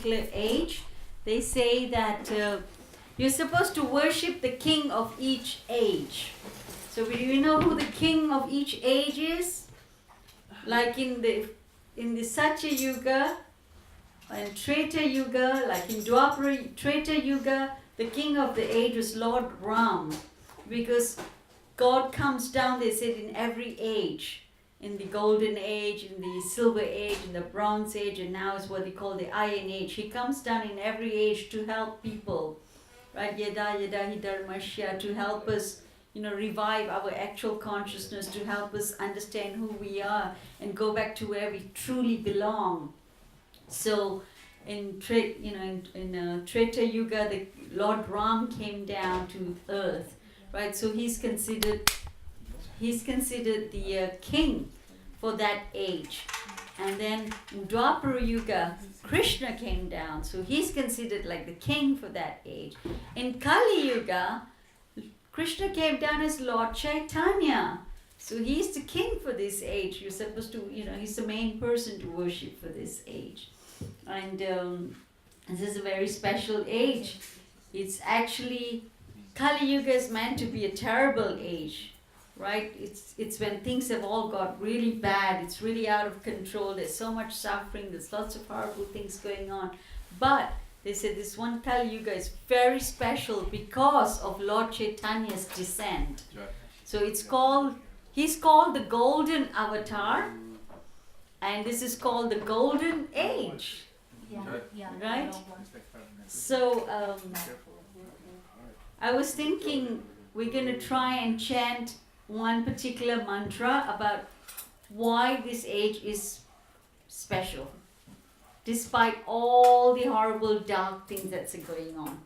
age, they say that you're supposed to worship the king of each age. So do you know who the king of each age is? Like in the Satya Yuga and Treta Yuga, like in Dwapara Treta Yuga, the king of the age was Lord Ram, because God comes down, they said, in every age. In the golden age, in the silver age, in the bronze age, and now is what they call the iron age. He comes down in every age to help people, right? Yada yada hidarmashya, to help us, revive our actual consciousness, to help us understand who we are and go back to where we truly belong. So, in Treta Yuga, the Lord Ram came down to earth, right? So he's considered the king for that age. And then in Dwapara Yuga, Krishna came down, so he's considered like the king for that age. In Kali Yuga, Krishna came down as Lord Chaitanya, so he's the king for this age. You're supposed to, he's the main person to worship for this age. And this is a very special age. It's actually, Kali Yuga is meant to be a terrible age. Right? It's when things have all got really bad, it's really out of control, there's so much suffering, there's lots of horrible things going on. But they said this one Kali Yuga is very special because of Lord Chaitanya's descent. So he's called the Golden Avatar, and this is called the Golden Age. Right? So I was thinking we're going to try and chant one particular mantra about why this age is special, despite all the horrible dark things that's going on,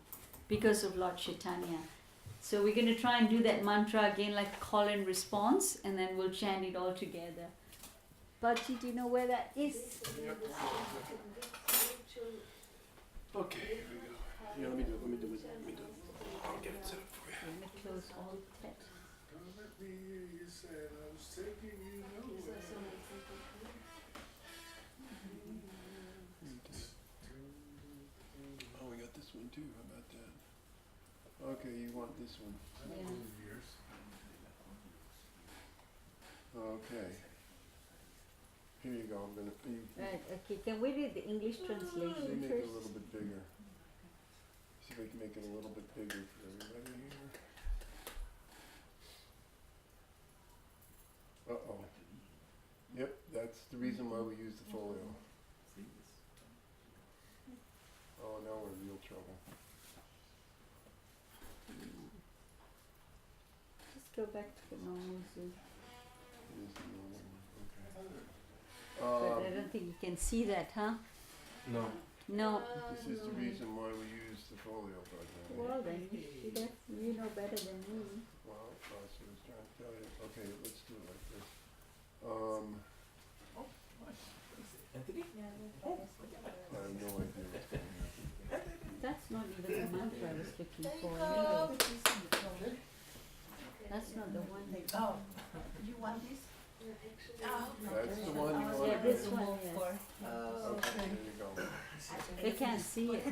because of Lord Chaitanya. So we're going to try and do that mantra again, like call and response, and then we'll chant it all together. Bachi, do you know where that is? Okay, here we go. Yeah, let me do it. I'll get it set up for you. Let me close all the text. Oh, we got this one too. How about that? Okay, you want this one? Yeah. Okay. Here you go. I'm gonna. Right. Okay. Can we read the English translation Make first? it a little bit bigger. See if we can make it a little bit bigger for everybody here. Uh-oh. Yep, that's the reason why we use the folio. Oh, now we're in real trouble. Just go back to the normal Zoom. It is the normal one. But Okay. I don't think you can see that, huh? No. No. This is the reason why we use the folio button. Well then, you know better than me. Well, I was trying to tell you. Okay, let's do it like this. Anthony? I have no idea what's going on. That's not even the mantra I was looking for. Anyway. That's not the one. Oh, you want this? That's the one you want. Yeah, this one. Yes. Okay, there you go. They can't see it.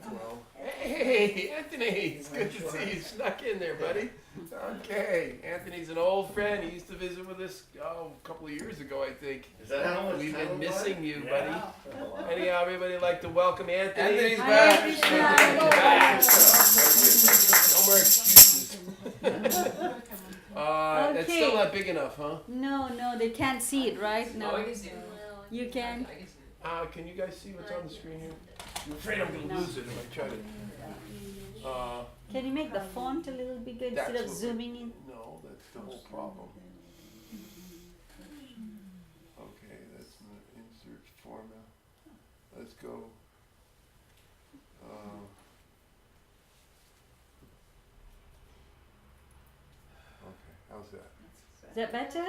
Well, Hey, Anthony, it's good to see you snuck in there, buddy. Okay, Anthony's an old friend. He used to visit with us a couple of years ago, I think. Is that how much We've time been it was? missing you, Yeah. buddy. Anyhow, everybody like to welcome Anthony. Anthony's Hi, back. Krishna. Back. No more excuses. That's still not big enough, huh? No, they can't see it, right? Oh, No. You can? Can you guys see what's on the screen here? I'm afraid I'm going to lose it if I try to. Can you make the font a little bigger instead That's of what zooming in? No, that's the whole problem. Okay, that's an insert format. Let's go. Okay, how's that? Is that better?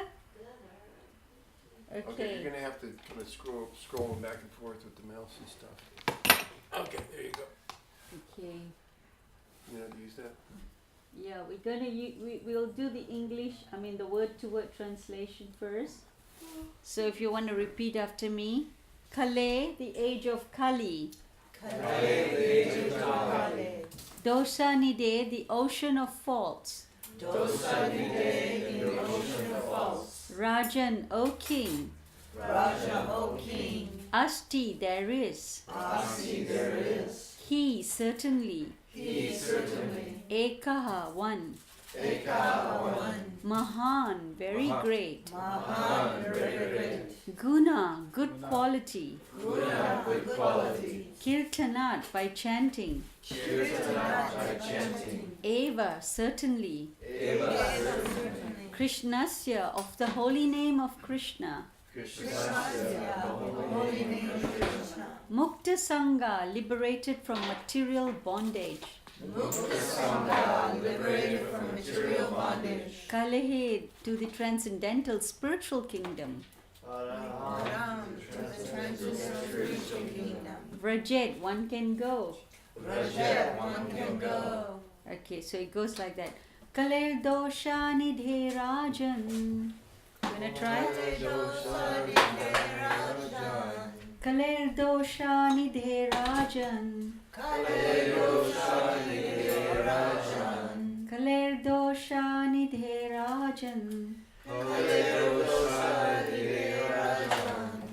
Okay, Okay. you're gonna have to kind of scroll back and forth with the mouse and stuff. Okay, there you go. Okay. You know how to use that? Yeah, we'll do the English, the word-to-word translation first. So if you want to repeat after me. Kale, the age of Kali. Dosanide, the ocean of faults. Dosanide, the ocean of faults. Rajan, O king. Raja, O king. Asti, there is. Asi, there is. He, certainly. He, certainly. Ekaha, one. Eka, one. Mahan, very great. Mahan, very great. Guna, good quality. Guna, good quality. Kirtanat, by chanting. Kirtanat, by chanting. Eva, certainly. Eva, certainly. Krishnasya, of the holy name of Krishna. Krishnasya, holy name of Krishna. Mukta Sangha, liberated from material bondage. Mukta Sangha, liberated from material bondage. Kalehe, to the transcendental spiritual kingdom. Param, to the transcendental spiritual kingdom. Vrajet, one can go. Raja, one can go. Okay, so it goes like that. Kaler dosha nidhe rajan. You wanna try? Kaler dosha nidhe rajan. Kaler dosha nidhe rajan.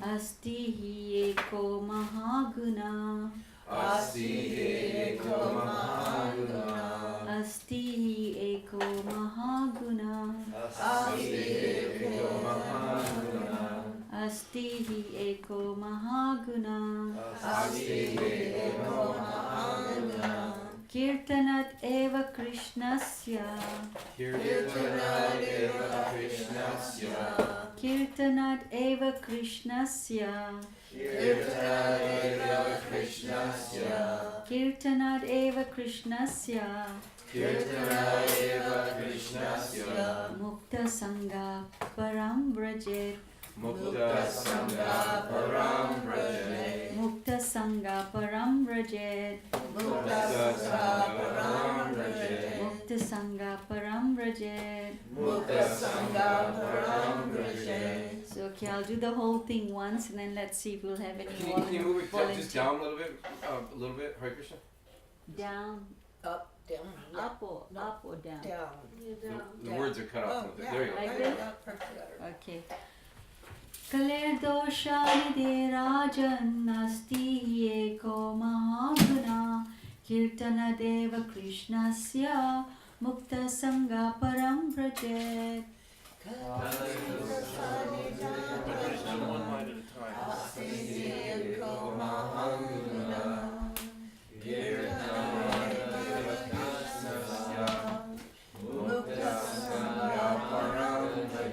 Asti hi eko mahaguna. Asti hi eko mahaguna. Asti hi eko mahaguna. Kirtanat eva Krishnasya. Kirtanat eva Krishnasya. Kirtanat eva Krishnasya. Mukta Sangha Param Vrajet. Mukta Sangha Param Vrajet. Mukta Sangha Param Vrajet. Mukta Sangha Param Vrajet. So okay, I'll do the whole thing once and then let's see if we'll have any Can you move it just down a little bit, Hare Krishna? Down, Up, down, up or down? down. The words are cut off. Oh, yeah. There you go. Like There you this? go, perfect. Okay. Kaler doshani rajan asti eko mahaguna kirtana deva krishnasya mukta sangha param prajet. One line at a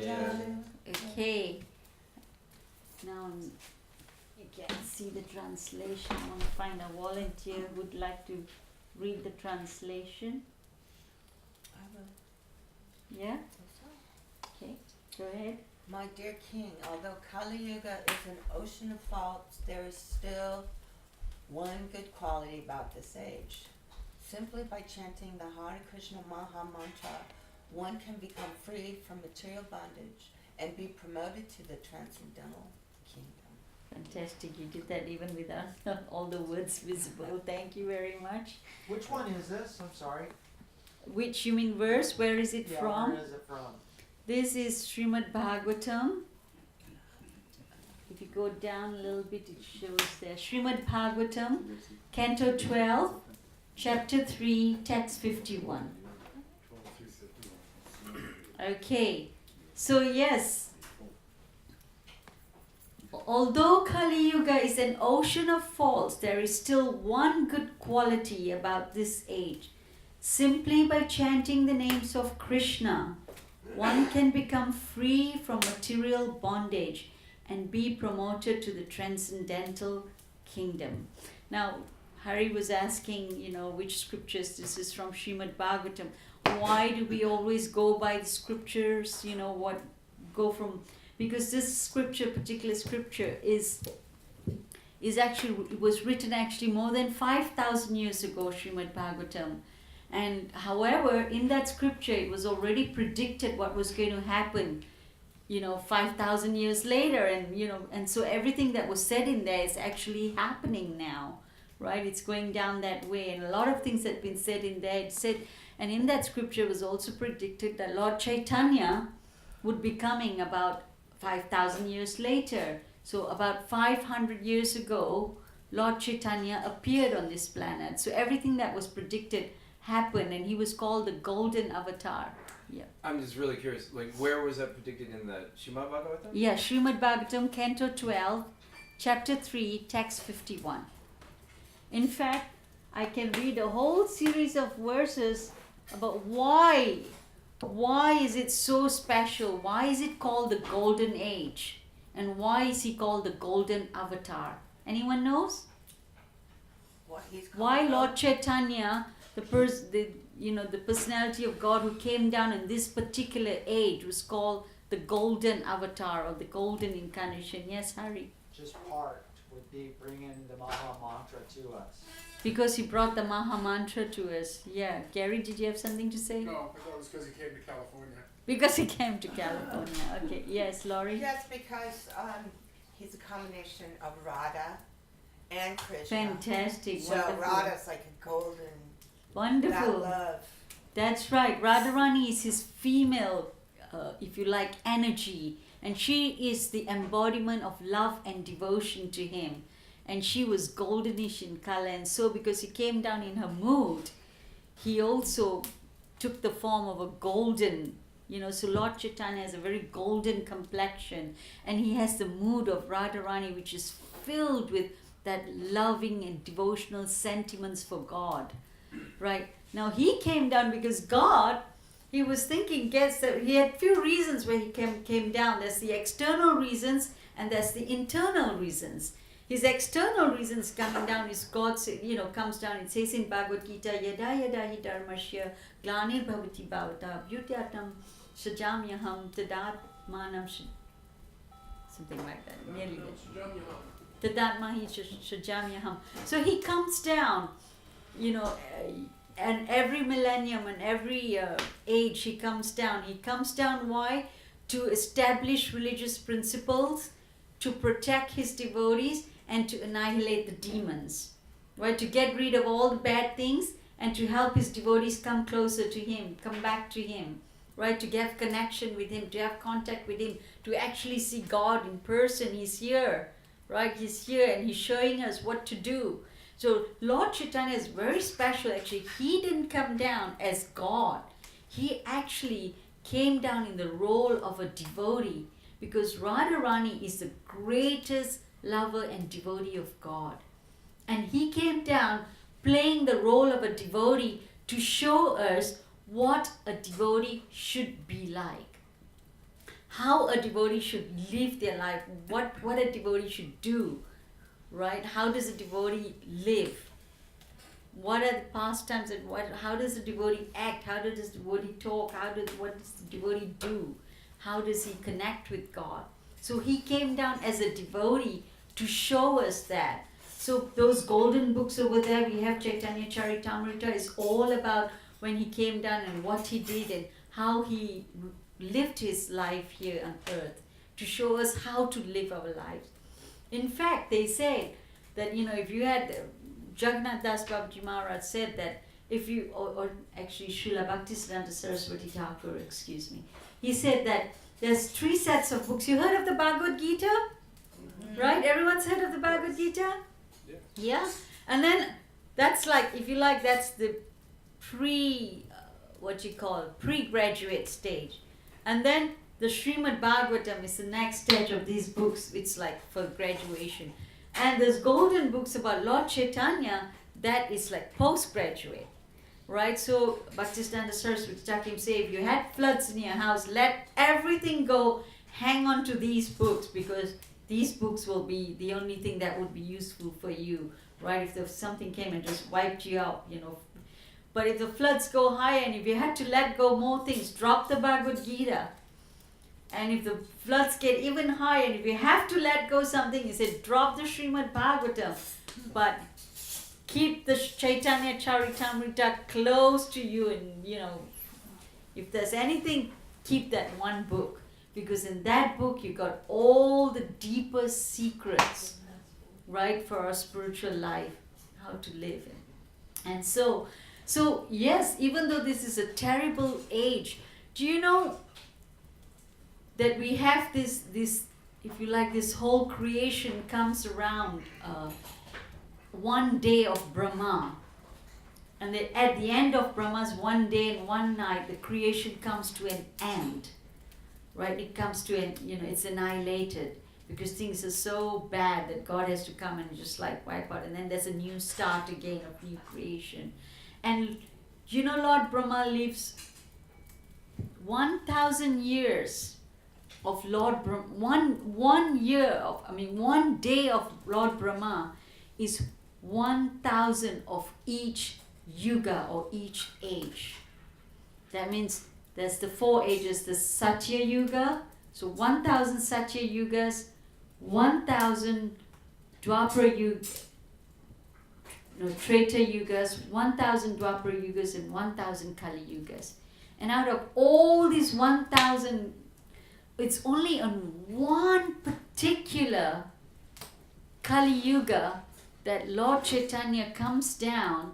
time. Okay. Now you can see the translation. I want to find a volunteer who would like to read the translation. I will. Yeah? Okay. Go ahead. My dear King, although Kali Yuga is an ocean of faults, there is still one good quality about this age. Simply by chanting the Hare Krishna Maha Mantra, one can become free from material bondage and be promoted to the transcendental kingdom. Fantastic. You did that even without all the words visible. Thank you very much. Which one is this? I'm sorry. Which, you mean verse? Where is it from? Where is it from? This is Srimad Bhagavatam. If you go down a little bit, it shows there. Srimad Bhagavatam, Canto 12, Chapter 3, Text 51. Okay, so yes, although Kali Yuga is an ocean of faults, there is still one good quality about this age. Simply by chanting the names of Krishna, one can become free from material bondage and be promoted to the transcendental kingdom. Now, Hari was asking, which scriptures this is from Srimad Bhagavatam. Why do we always go by the scriptures? Because this particular scripture is actually, it was written actually more than 5,000 years ago, Srimad Bhagavatam. And however, in that scripture, it was already predicted what was going to happen, 5,000 years later. And so everything that was said in there is actually happening now, right? It's going down that way, and a lot of things that been said in there. It said, and in that scripture was also predicted that Lord Chaitanya would be coming about 5,000 years later. So about 500 years ago, Lord Chaitanya appeared on this planet. So everything that was predicted happened, and he was called the Golden Avatar. Yeah. I'm just really curious, like, where was that predicted in the Srimad Bhagavatam? Yeah, Srimad Bhagavatam, Canto 12, Chapter 3, Text 51. In fact, I can read a whole series of verses about why is it so special? Why is it called the Golden Age? And why is he called the Golden Avatar? Anyone knows? What he's Why called. Lord Chaitanya, the personality of God who came down in this particular age, was called the Golden Avatar or the Golden Incarnation? Yes, Hari? Just part would be bringing the Maha Mantra to us. Because he brought the Maha Mantra to us. Yeah. Gary, did you have something to say? No, I thought it was because he came to California. Because he came to California. Okay. Yes, Laurie? Yes, because he's a combination of Radha and Krishna. Fantastic. So Wonderful. Radha's like a golden, that Wonderful. love. That's right. Radharani is his female, if you like, energy. And she is the embodiment of love and devotion to him. And she was goldenish in color. And so because he came down in her mood, he also took the form of a golden, so Lord Chaitanya has a very golden complexion. And he has the mood of Radharani, which is filled with that loving and devotional sentiments for God. Right? Now he came down because God, he was thinking, guess that he had few reasons where he came down. There's the external reasons and there's the internal reasons. His external reasons coming down is God, comes down. It says in Bhagavad Gita, Yada yada hi dharmasya glanir bhavati bhavata bhutyatam sajamyaham tadat manam something like that. Nearly there. Tadatmahi sajamyaham. So he comes down, and every millennium and every age he comes down. He comes down why? To establish religious principles, to protect his devotees, and to annihilate the demons. Right? To get rid of all the bad things and to help his devotees come closer to him, come back to him. Right? To get connection with him, to have contact with him, to actually see God in person. He's here. Right? He's here and he's showing us what to do. So Lord Chaitanya is very special actually. He didn't come down as God. He actually came down in the role of a devotee because Radharani is the greatest lover and devotee of God. And he came down playing the role of a devotee to show us what a devotee should be like. How a devotee should live their life, what a devotee should do. Right? How does a devotee live? What are the pastimes and how does the devotee act? How does the devotee talk? What does the devotee do? How does he connect with God? So he came down as a devotee to show us that. So those golden books over there, we have Chaitanya Charitamrita, is all about when he came down and what he did and how he lived his life here on earth to show us how to live our lives. In fact, they say that, if you had, Jagannath Das Babaji Maharaj said that if you, or actually Srila Bhaktisiddhanta Saraswati Thakur, excuse me, he said that there's 3 sets of books. You heard of the Bhagavad Gita? Mm-hmm. Right? Everyone's heard of the Bhagavad Gita? Yeah. Yeah? And then that's like, if you like, that's the pre-graduate stage. And then the Srimad Bhagavatam is the next stage of these books. It's like for graduation. And there's golden books about Lord Chaitanya that is like postgraduate. Right? So Bhaktisiddhanta Saraswati Thakur say, if you had floods in your house, let everything go, hang on to these books because these books will be the only thing that would be useful for you. Right? If something came and just wiped you out, But if the floods go higher and if you had to let go more things, drop the Bhagavad Gita. And if the floods get even higher, and if you have to let go something, he said, drop the Srimad Bhagavatam. But keep the Chaitanya Charitamrita close to you. And, if there's anything, keep that one book. Because in that book, you got all the deepest secrets, right, for our spiritual life. how to live in. And so yes, even though this is a terrible age, do you know that we have this if you like, this whole creation comes around one day of Brahma, and at the end of Brahma's one day and one night, the creation comes to an end, right? It comes to an, it's annihilated because things are so bad that God has to come and just like wipe out, and then there's a new start again of new creation. And Lord Brahma lives 1,000 years of Lord Brahma. One day of Lord Brahma is 1,000 of each yuga or each age. That means there's the 4 ages, the Satya Yuga, so 1,000 Satya Yugas, 1,000 Dwapara Yuga, Treta Yugas, 1,000 Dwapara Yugas, and 1,000 Kali Yugas. And out of all these 1,000, it's only on one particular Kali Yuga that Lord Chaitanya comes down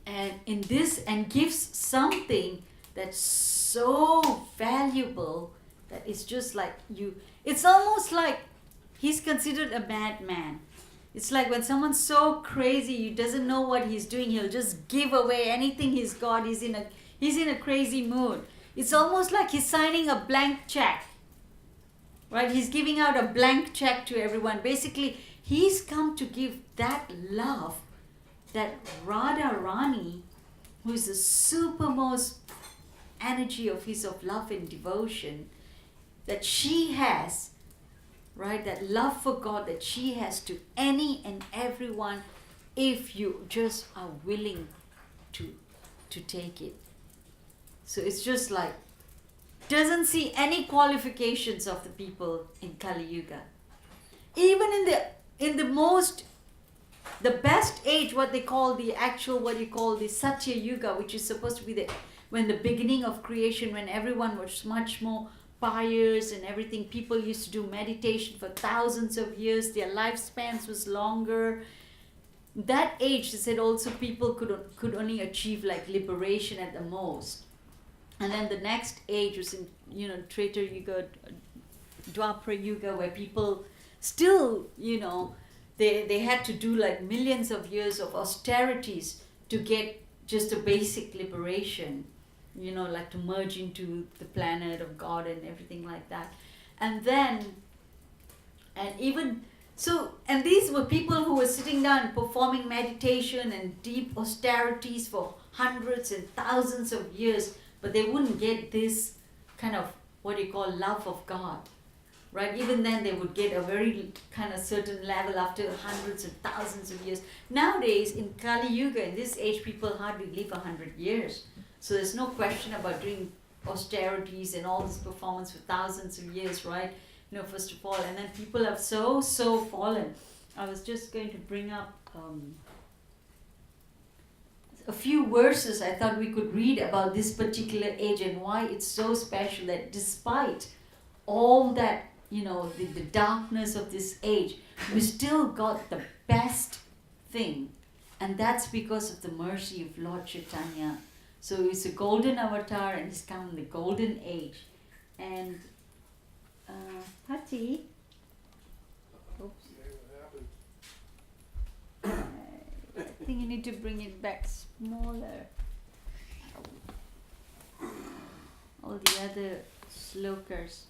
and gives something that's so valuable that it's just like it's almost like he's considered a madman. It's like when someone's so crazy, he doesn't know what he's doing, he'll just give away anything he's got. He's in a crazy mood. It's almost like he's signing a blank check, right? He's giving out a blank check to everyone. Basically, he's come to give that love that Radha Rani, who is the supermost energy of love and devotion, that she has, right? That love for God that she has to any and everyone, if you just are willing to take it. So it's just like, doesn't see any qualifications of the people in Kali Yuga. Even in the best age, what they call the Satya Yuga, which is supposed to be when the beginning of creation, when everyone was much more pious and everything, people used to do meditation for thousands of years, their lifespans was longer. That age, they said also people could only achieve like liberation at the most. And then the next age was in, Treta Yuga, Dwapara Yuga, where people still, they had to do like millions of years of austerities to get just a basic liberation, like to merge into the planet of God and everything like that. And these were people who were sitting down performing meditation and deep austerities for hundreds and thousands of years, but they wouldn't get this kind of love of God, right? Even then they would get a very kind of certain level after hundreds and thousands of years. Nowadays in Kali Yuga, in this age, people hardly live 100 years. So there's no question about doing austerities and all this performance for thousands of years, right? First of all, and then people have so fallen. I was just going to bring up a few verses I thought we could read about this particular age and why it's so special, that despite all that, the darkness of this age, we still got the best thing. And that's because of the mercy of Lord Chaitanya. So he's a golden avatar and he's come in the golden age. And Patti, oops. I think you need to bring it back smaller. All the other slokas.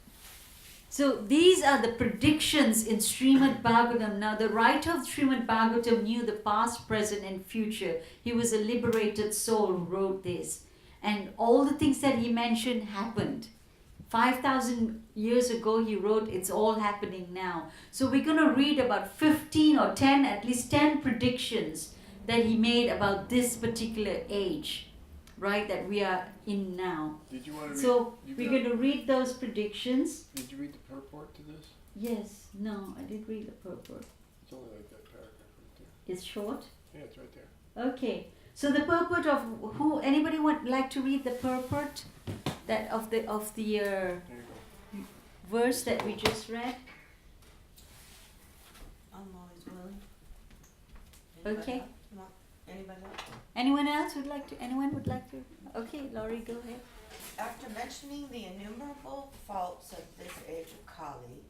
So these are the predictions in Srimad Bhagavatam. Now the writer of Srimad Bhagavatam knew the past, present and future. He was a liberated soul who wrote this. And all the things that he mentioned happened. 5,000 years ago he wrote, it's all happening now. So we're going to read about 15 or 10, at least 10 predictions that he made about this particular age, right, that we are in now. Did you want to So we're going to read those predictions. Did you read the purport to this? Yes, no, I did read the purport. It's only like that paragraph right there. It's short? Yeah, it's right there. Okay. So the purport of anybody like to read the purport that of the There you go. verse that we just read? I'm always willing. Anybody Okay. else? No. Anybody else? Anyone would like to? Okay, Laurie, go ahead. After mentioning the innumerable faults of this age of Kali,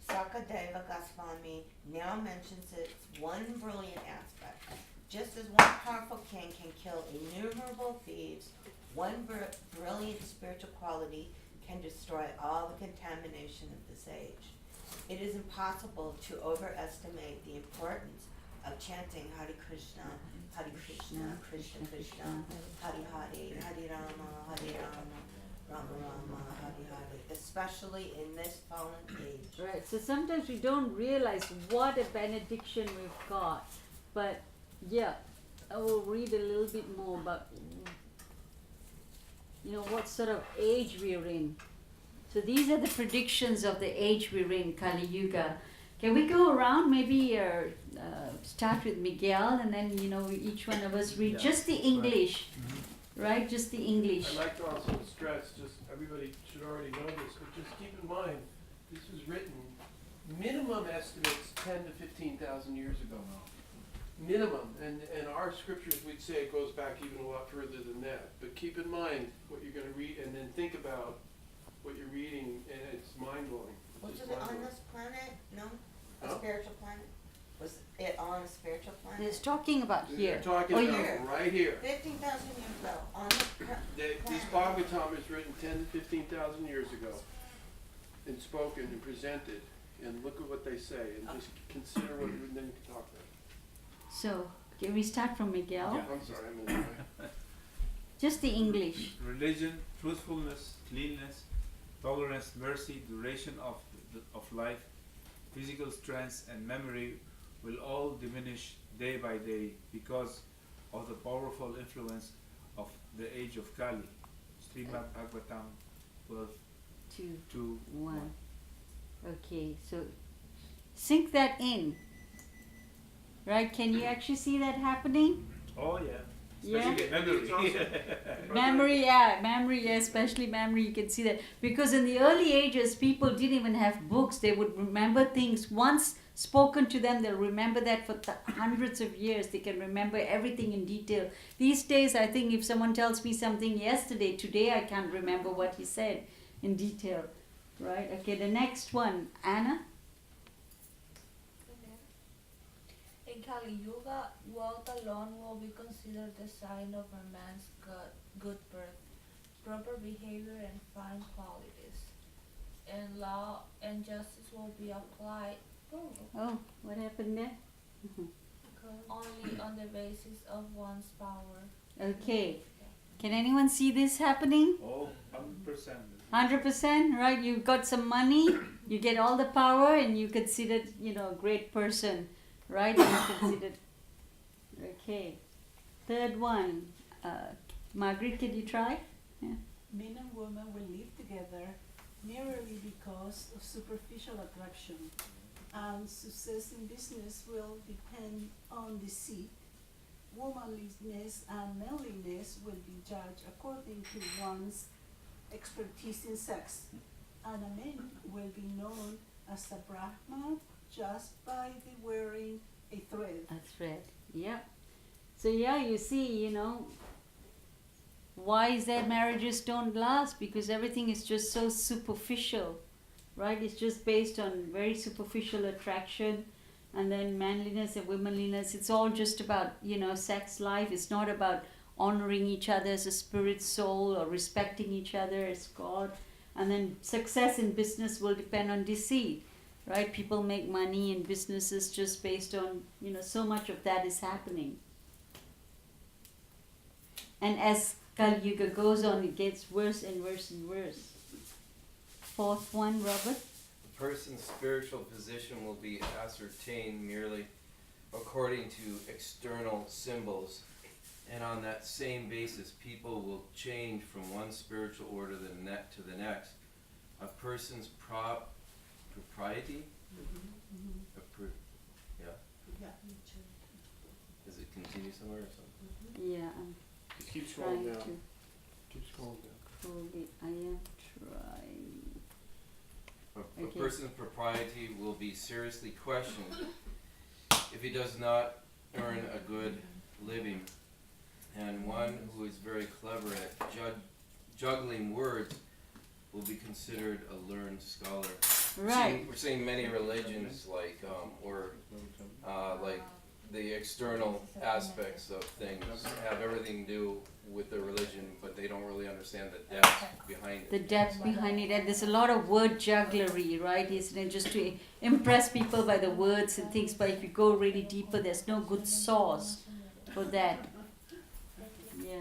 Sakadeva Goswami now mentions its one brilliant aspect. Just as one powerful king can kill innumerable thieves, one brilliant spiritual quality can destroy all the contamination of this age. It is impossible to overestimate the importance of chanting Hare Krishna, Krishna Krishna, Hare Hare, Hare Rama, Rama Rama, Hare Hare, especially in this fallen age. Right. So sometimes we don't realize what a benediction we've got, but yeah, I will read a little bit more about what sort of age we're in. So these are the predictions of the age we're in, Kali Yuga. Can we go around, maybe start with Miguel, and then each one of us read just the English, right? Just the English. I'd like to also stress, just everybody should already know this, but just keep in mind, this was written, minimum estimates 10 to 15,000 years ago. Minimum, and our scriptures, we'd say it goes back even a lot further than that. But keep in mind what you're going to read, and then think about what you're reading, and it's mind-blowing. Was It's it just on mind-blowing. this planet? No? A Huh? spiritual planet? Was it on a spiritual And planet? it's talking about here. You're talking Oh, about here. right here. 15,000 years ago, on the This Bhagavatam is written 10 to 15,000 years ago, and spoken and presented, and look at what they say, and just consider what you then can talk about. So, can we start from Miguel? Yeah. I'm sorry, I'm in the way. Just the English. Religion, truthfulness, cleanness, tolerance, mercy, duration of life, physical strength and memory will all diminish day by day because of the powerful influence of the age of Kali. Srimad Bhagavatam 12, 2, 2, 1. Okay, so sink that in. Right? Can you actually see that happening? Oh yeah. Yeah. Especially memory. It's also- Memory, yeah, especially memory, you can see that. Because in the early ages, people didn't even have books. They would remember things once spoken to them. They'll remember that for hundreds of years. They can remember everything in detail. These days, I think if someone tells me something yesterday, today I can't remember what he said in detail. Right? Okay, the next one, Anna. In Kali Yuga, wealth alone will be considered the sign of a man's good birth, proper behavior, and fine qualities. And law and justice will be applied Oh, what happened there? only on the basis of one's power. Okay. Can anyone see this happening? Oh, 100%. 100%, right? You've got some money, you get all the power, and you considered, a great person, right? You're considered. Okay. Third one, Margaret, can you try? Men and women will live together merely because of superficial attraction, and success in business will depend on deceit. Womanliness and manliness will be judged according to one's expertise in sex, and a man will be known as a Brahman just by the wearing a thread. A thread, yeah. So yeah, you see, why is that marriages don't last? Because everything is just so superficial, right? It's just based on very superficial attraction, and then manliness and womanliness. It's all just about, sex life. It's not about honoring each other as a spirit soul or respecting each other as God. And then success in business will depend on deceit, right? People make money in businesses just based on, so much of that is happening. And as Kali Yuga goes on, it gets worse and worse and worse. Fourth one, Robert. A person's spiritual position will be ascertained merely according to external symbols, and on that same basis people will change from one spiritual order to the next. A person's propriety? Yeah. Does it continue somewhere or something? Yeah, I'm Just keep trying scrolling down. to Keep scrolling down. pull it. I am trying. A Okay. person's propriety will be seriously questioned if he does not earn a good living, and one who is very clever at juggling words will be considered a learned scholar. Right. We're seeing many religions like the external aspects of things have everything to do with the religion, but they don't really understand the depth behind it. The depth behind it, and there's a lot of word jugglery, right? Isn't it? Just to impress people by the words and things, but if you go really deeper, there's no good source for that. Yeah.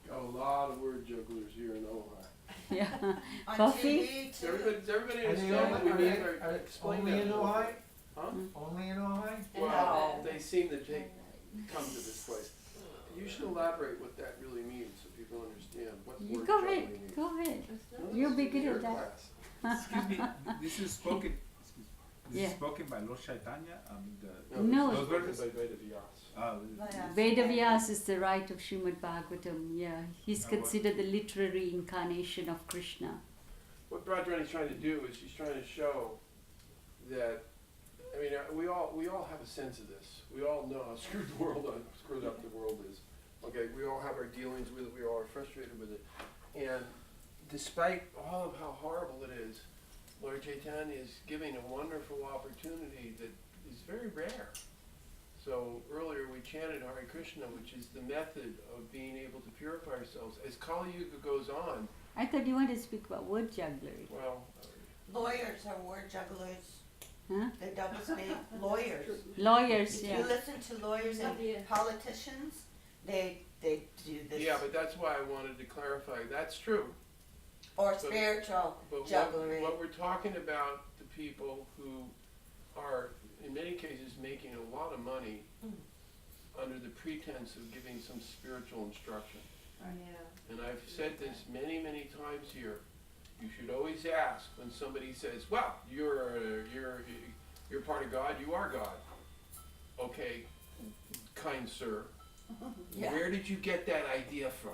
Got a lot of word jugglers here in Ojai. Yeah. On Coffee? TV too. Does everybody Are they understand what we only, mean? are Or they explain only that in a little Ojai? bit. Huh? Only in Ojai? Well, they seem to come to this place. You should elaborate what that really means so people understand what You word go juggling ahead. means. Go ahead. No, You'll this be is good your at that. class. Excuse me, this is spoken. This Yeah. is spoken by Lord Chaitanya. No. Those words. By Veda Vyas. Veda Vyas is the right of Srimad Bhagavatam. Yeah, he's what? considered the literary incarnation of Krishna. What Radharani's trying to do is she's trying to show that, I mean, we all have a sense of this. We all know how screwed up the world is. Okay, we all have our dealings with it. We all are frustrated with it. And despite all of how horrible it is, Lord Chaitanya is giving a wonderful opportunity that is very rare. So earlier we chanted Hare Krishna, which is the method of being able to purify ourselves. As Kali Yuga goes on, I thought you wanted to speak about word jugglery. well, Lawyers are word jugglers. Huh? They double speak. Lawyers. Lawyers, If yeah. you listen to lawyers and politicians, they do this. yeah, but that's why I wanted to clarify. That's true. Or spiritual But jugglery. what we're talking about, the people who are, in many cases, making a lot of money under the pretense of giving some spiritual instruction. And I've said this many, many times here. You should always ask when somebody says, well, you're part of God, you are God. Okay, kind sir, Yeah. where did you get that idea from?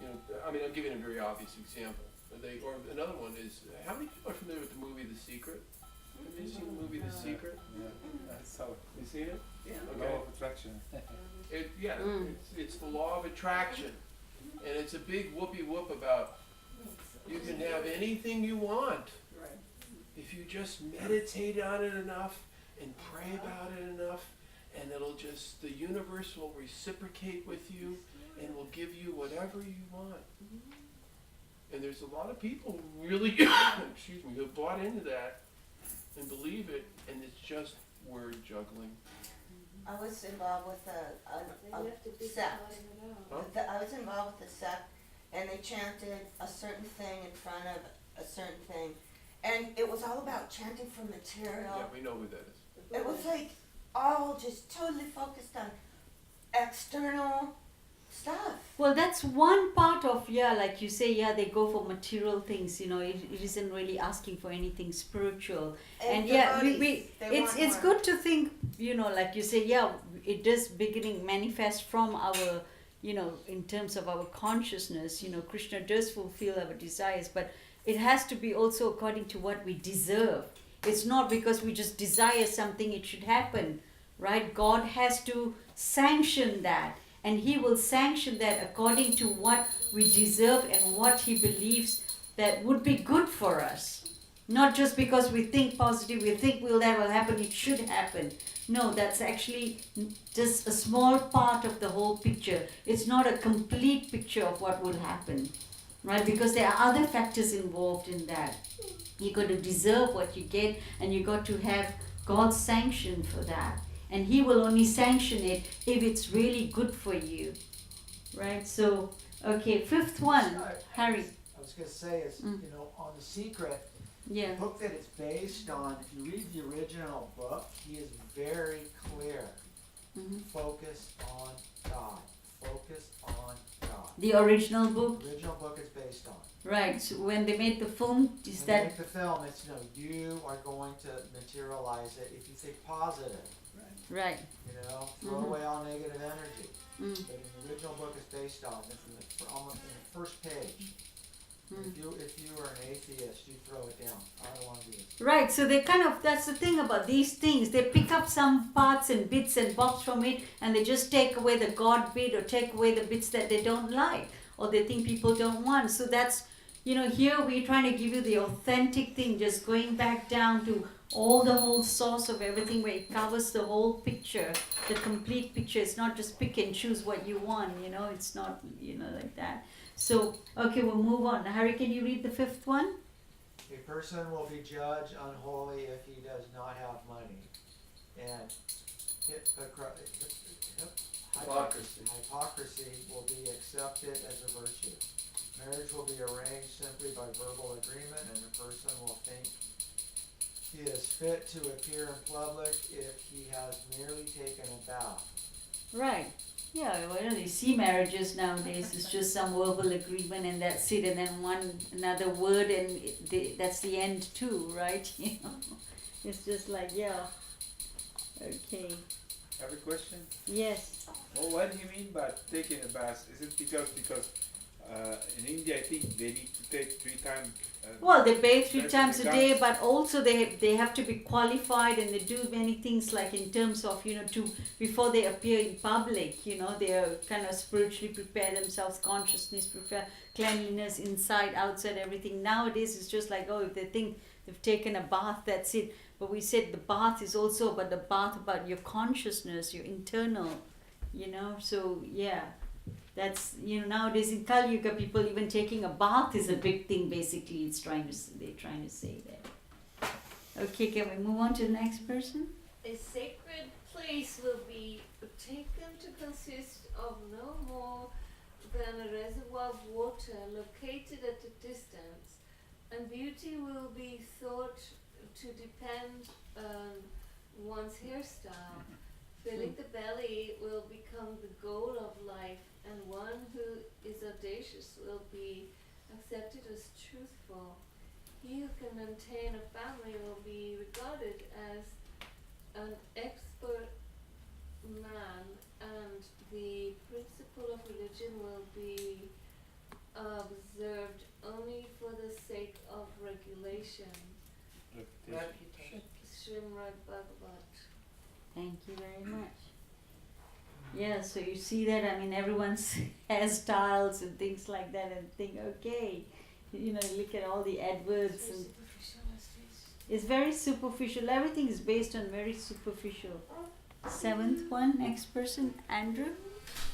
You know, I mean, I'm giving a very obvious example. Or another one is, how many people are familiar with the movie The Secret? Have you seen the movie The Secret? Yeah, so You seen it? law Okay. of attraction. It's the law of attraction. And it's a big whoopee whoop about you can have anything you want if you just meditate on it enough and pray about it enough, and the universe will reciprocate with you and will give you whatever you want. And there's a lot of people who really, excuse me, who have bought into that and believe it, and it's just word juggling. I was involved with a sect. Huh? I was involved with a sect, and they chanted a certain thing in front of a certain thing. And it was all about chanting for material. Yeah, we know who that is. It was like all just totally focused on external stuff. Well, that's one part of, yeah, like you say, yeah, they go for material things, you know, it isn't really asking for anything spiritual. And yeah, devotees, they it's want more. good to think, you know, like you say, yeah, it does beginning manifest from our, you know, in terms of our consciousness, you know, Krishna does fulfill our desires, but it has to be also according to what we deserve. It's not because we just desire something, it should happen, right? God has to sanction that, and He will sanction that according to what we deserve and what He believes that would be good for us. Not just because we think positive, we think that will happen, it should happen. No, that's actually just a small part of the whole picture. It's not a complete picture of what will happen, right? Because there are other factors involved in that. You got to deserve what you get, and you got to have God's sanction for that. And He will only sanction it if it's really good for you, right? So, okay, fifth one, Harry. I was gonna say is, Mm. you know, on The Secret, Yeah. the book that it's based on, if you read the original book, he is very clear. Mhm. Focus on God. Focus on God. The original book, The original book is based on. right? So when they made the film, is When you that make the film, it's, you know, you are going to materialize it if you think positive, right? you know, throw Mhm. away all negative energy. Mm. But in the original book is based on, it's almost in the first page. If you were an atheist, you throw it down. I don't want to do this. Right, so they kind of, that's the thing about these things. They pick up some parts and bits and bobs from it and they just take away the God bit or take away the bits that they don't like or they think people don't want. So that's, here we're trying to give you the authentic thing, just going back down to all the whole source of everything where it covers the whole picture, the complete picture. It's not just pick and choose what you want, it's not, like that. So, okay, we'll move on. Harry, can you read the fifth one? A person will be judged unholy if he does not have money. And hypocrisy will be accepted as a virtue. Marriage will be arranged simply by verbal agreement, and a person will think he is fit to appear in public if he has merely taken a bath. Right. Yeah, well, you see marriages nowadays, it's just some verbal agreement and that's it, and then another word and that's the end too, right? It's just like, yeah. Okay. I have a question. Yes. Well, what do you mean by taking a bath? Is it because in India I think they need to take 3 times? Well, they bathe 3 That's times a the day, guns. but also they have to be qualified and they do many things like in terms of, before they appear in public, they are kind of spiritually prepare themselves, consciousness, prepare cleanliness inside, outside, everything. Nowadays it's just like, if they think they've taken a bath, that's it. But we said the bath is also about the bath about your consciousness, your internal, so yeah. That's, nowadays in Kali Yuga, people even taking a bath is a big thing, basically. They're trying to say that. Okay, can we move on to the next person? A sacred place will be taken to consist of no more than a reservoir of water located at a distance, and beauty will be thought to depend on one's hairstyle. Filling the belly will become the goal of life, and one who is audacious will be accepted as truthful. He who can maintain a family will be regarded as an expert man, and the principle of religion will be observed only for the sake of regulation. Reputation. Srimad Bhagavat. Thank you very much. Yeah, so you see that, everyone's hairstyles and things like that and think, okay, look at all the adverts and it's very superficial. Everything is based on very superficial. 7th one, next person, Andrew.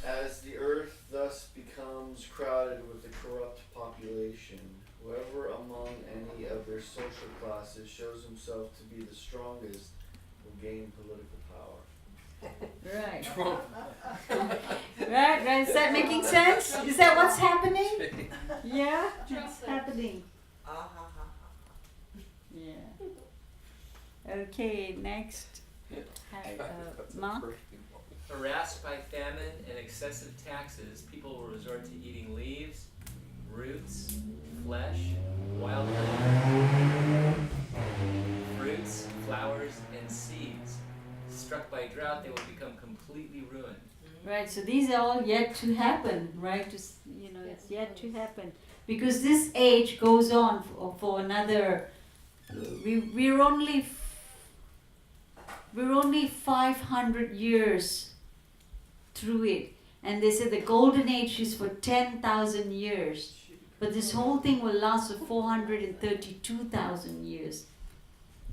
As the earth thus becomes crowded with a corrupt population, whoever among any of their social classes shows himself to be the strongest will gain political power. Right. Right, is that making sense? Is that what's happening? Yeah, it's happening. Yeah. Okay, next. Mark? Harassed by famine and excessive taxes, people will resort to eating leaves, roots, flesh, wild honey, fruits, flowers, and seeds. Struck by drought, they will become completely ruined. Right, so these are all yet to happen, right? It's yet to happen. Because this age goes on for another, we're only 500 years through it. And they say the golden age is for 10,000 years. But this whole thing will last for 432,000 years.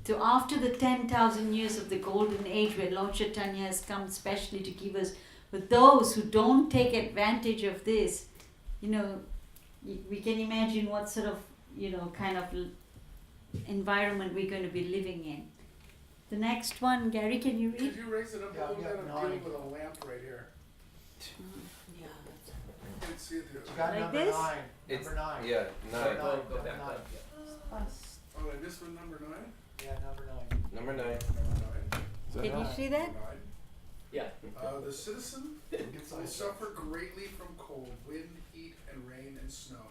So after the 10,000 years of the golden age where Lord Chaitanya has come specially to give us, but those who don't take advantage of this, we can imagine what sort of, kind of environment we're going to be living in. The next one, Gary, can you read? Could you raise it up Yeah, a little yeah, bit? I'm no, dealing with a lamp right here. Yeah, I can't see it here. You got Like number this? 9. It's, Number 9. yeah, 9. Go back Number up. Oh, I missed one, number 9? Yeah, number 9. Number 9. Number 9. Can you see that? Yeah. The citizen will suffer greatly from cold, wind, heat, and rain and snow.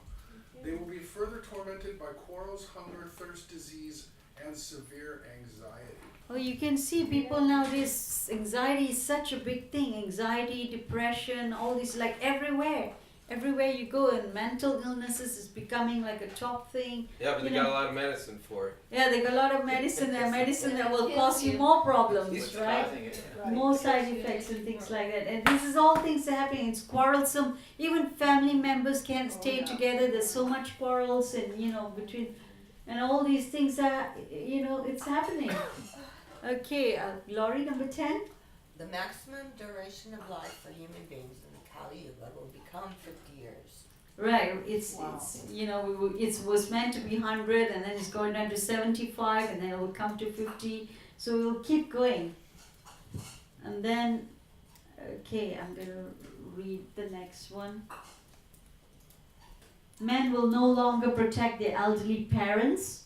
They will be further tormented by quarrels, hunger, thirst, disease, and severe anxiety. Oh, you can see people nowadays, anxiety is such a big thing. Anxiety, depression, all this, like everywhere. everywhere you go, and mental illnesses is becoming like a top thing. Yeah, but You they got know. a lot of medicine for it. Yeah, they got a lot of medicine there, medicine that will Kills cause you you. more problems, What's right? causing it? More side effects and things like that. And this is all things that are happening. It's quarrelsome. Even family members can't stay together. There's so much quarrels and between, and all these things are it's happening. Okay, Laurie, number 10. The maximum duration of life for human beings in the Kali Yuga will become 50 years. Right, it's it was meant to be 100, and then it's going down to 75, and then it will come to 50. So it will keep going. And then, okay, I'm gonna read the next one. Men will no longer protect their elderly parents.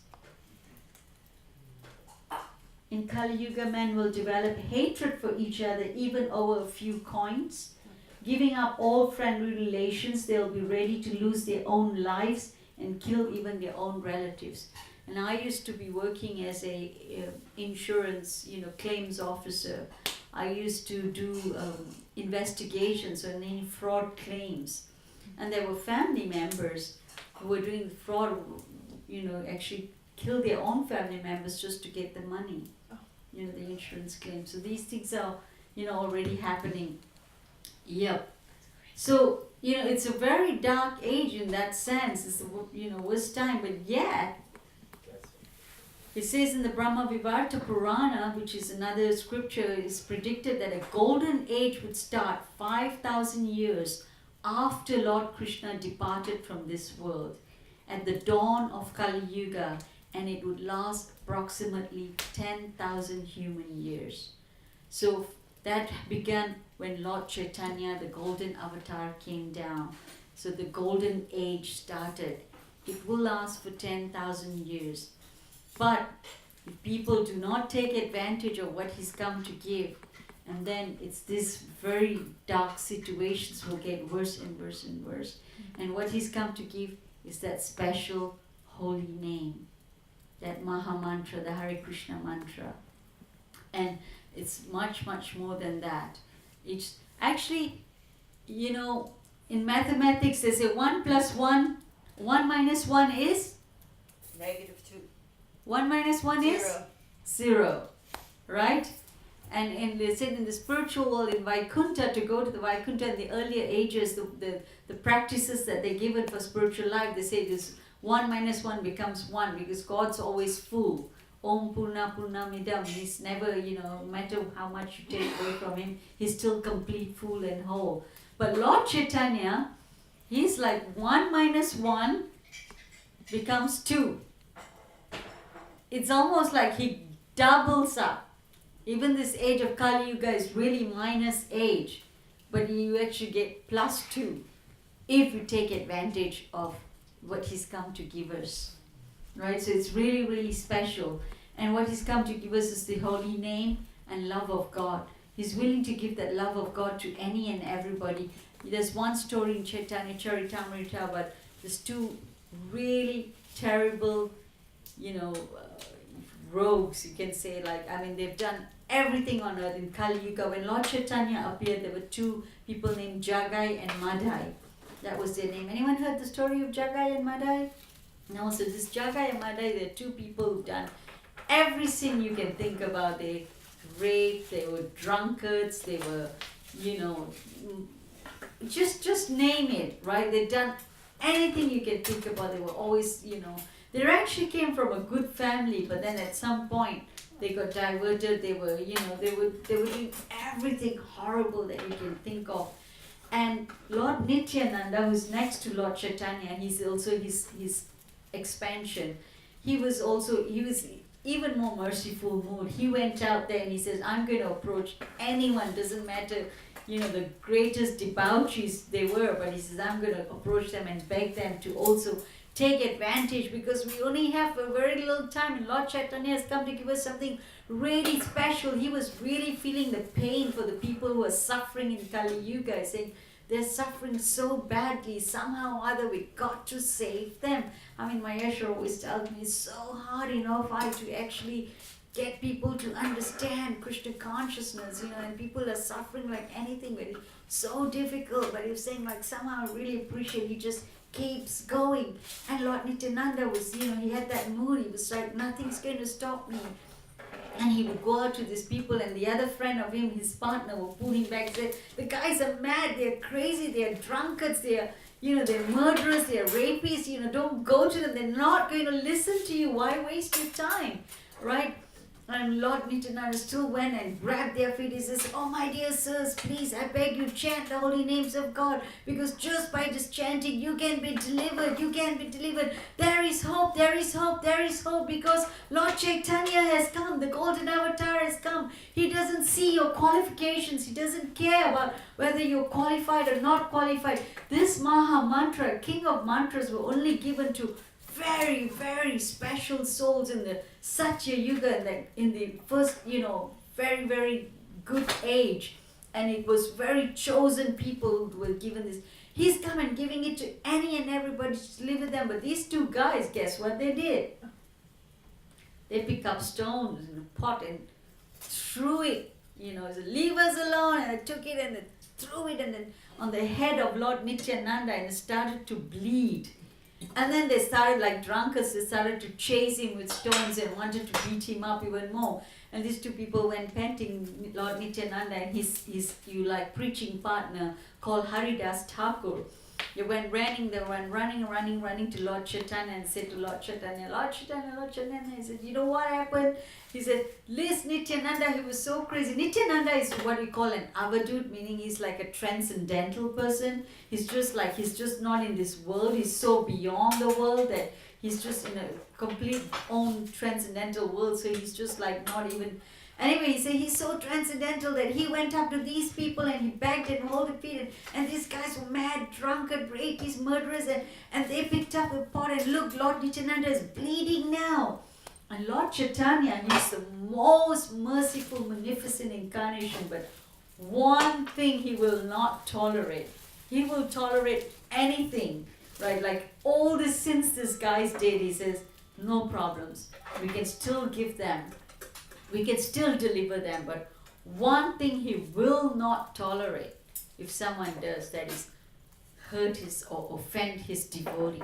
In Kali Yuga, men will develop hatred for each other, even over a few coins. Giving up all friendly relations, they'll be ready to lose their own lives and kill even their own relatives. And I used to be working as a insurance, claims officer. I used to do investigations on any fraud claims, and there were family members who were doing fraud. Actually kill their own family members just to get the money. The insurance claim. So these things are, already happening. Yep. So, it's a very dark age in that sense. It's the, worst time. But yet, it says in the Brahma Vivarta Purana, which is another scripture, is predicted that a golden age would start 5,000 years after Lord Krishna departed from this world, at the dawn of Kali Yuga, and it would last approximately 10,000 human years. So that began when Lord Chaitanya, the golden avatar, came down. So the golden age started. It will last for 10,000 years. But if people do not take advantage of what he's come to give, and then it's this very dark situations will get worse and worse and worse. And what he's come to give is that special holy name, that Maha Mantra, the Hare Krishna mantra. And it's much, much more than that. It's actually, in mathematics they say 1 plus 1, 1 minus 1 is? -2. 1 minus 1 is? 0. 0. Right? And they said in the spiritual world, in Vaikuntha, to go to the Vaikuntha in the earlier ages, the practices that they given for spiritual life, they say this 1 minus 1 becomes 1, because God's always full. Om Purna Purnamidam. He's never, no matter how much you take away from him, he's still complete, full and whole. But Lord Chaitanya, he's like 1 minus 1 becomes 2. It's almost like he doubles up. Even this age of Kali Yuga is really minus age, but you actually get plus 2 if you take advantage of what he's come to give us. Right? So it's really, really special. And what he's come to give us is the holy name and love of God. He's willing to give that love of God to any and everybody. There's one story in Chaitanya Charitamrita, but there's 2 really terrible, rogues, you can say, they've done everything on earth in Kali Yuga. When Lord Chaitanya appeared, there were 2 people named Jagai and Madai. That was their name. Anyone heard the story of Jagai and Madai? No, so this Jagai and Madai, they're 2 people who've done every sin you can think about. They raped, they were drunkards, they were, just name it, right? They've done anything you can think about. They were always, they actually came from a good family, but then at some point they got diverted. They were, they were doing everything horrible that you can think of. And Lord Nityananda, who's next to Lord Chaitanya, he's also his expansion. He was even more merciful mood. He went out there and he says, I'm going to approach anyone, doesn't matter, the greatest debauchees they were, but he says, I'm going to approach them and beg them to also take advantage, because we only have a very little time, and Lord Chaitanya has come to give us something really special. He was really feeling the pain for the people who are suffering in Kali Yuga, saying they're suffering so badly, somehow or other we got to save them. Maheshwar always tells me it's so hard, for I to actually get people to understand Krishna consciousness, and people are suffering like anything, but it's so difficult. But he was saying like somehow I really appreciate, he just keeps going. And Lord Nityananda was, he had that mood, he was like, nothing's going to stop me. And he would go out to these people, and the other friend of him, his partner, would pull him back and say, the guys are mad, they're crazy, they're drunkards, they're murderers, they're rapists, don't go to them, they're not going to listen to you, why waste your time, right? And Lord Nityananda still went and grabbed their feet. He says, oh my dear sirs, please, I beg you, chant the holy names of God, because just by just chanting, you can be delivered, There is hope, there is hope, there is hope, because Lord Chaitanya has come, the golden avatar has come. He doesn't see your qualifications, he doesn't care about whether you're qualified or not qualified. This Maha Mantra, king of mantras, were only given to very, very special souls in the Satya Yuga, in the first, very, very good age. And it was very chosen people who were given this. He's come and giving it to any and everybody to live with them. But these two guys, guess what they did? They picked up stones in a pot and threw it, said, leave us alone. And they took it and they threw it on the head of Lord Nityananda, and it started to bleed. And then they started, like drunkards, they started to chase him with stones and wanted to beat him up even more. And these two people went panting, Lord Nityananda and his preaching partner called Haridas Thakur. They went running to Lord Chaitanya and said to Lord Chaitanya, he said, you know what happened? He said, listen, Nityananda, he was so crazy. Nityananda is what we call an avadut, meaning he's like a transcendental person. He's just not in this world. He's so beyond the world that he's just in a complete own transcendental world. So he's just like not even... Anyway, he said he's so transcendental that he went up to these people and he begged and hold their feet, and these guys were mad, drunkard, rapists, murderers, and they picked up the pot and look, Lord Nityananda is bleeding now. And Lord Chaitanya is the most merciful, magnificent incarnation, but one thing he will not tolerate. He will tolerate anything, right? Like all the sins this guys did, he says, no problems. We can still give them. We can still deliver them, but one thing he will not tolerate if someone does, that is hurt his or offend his devotee.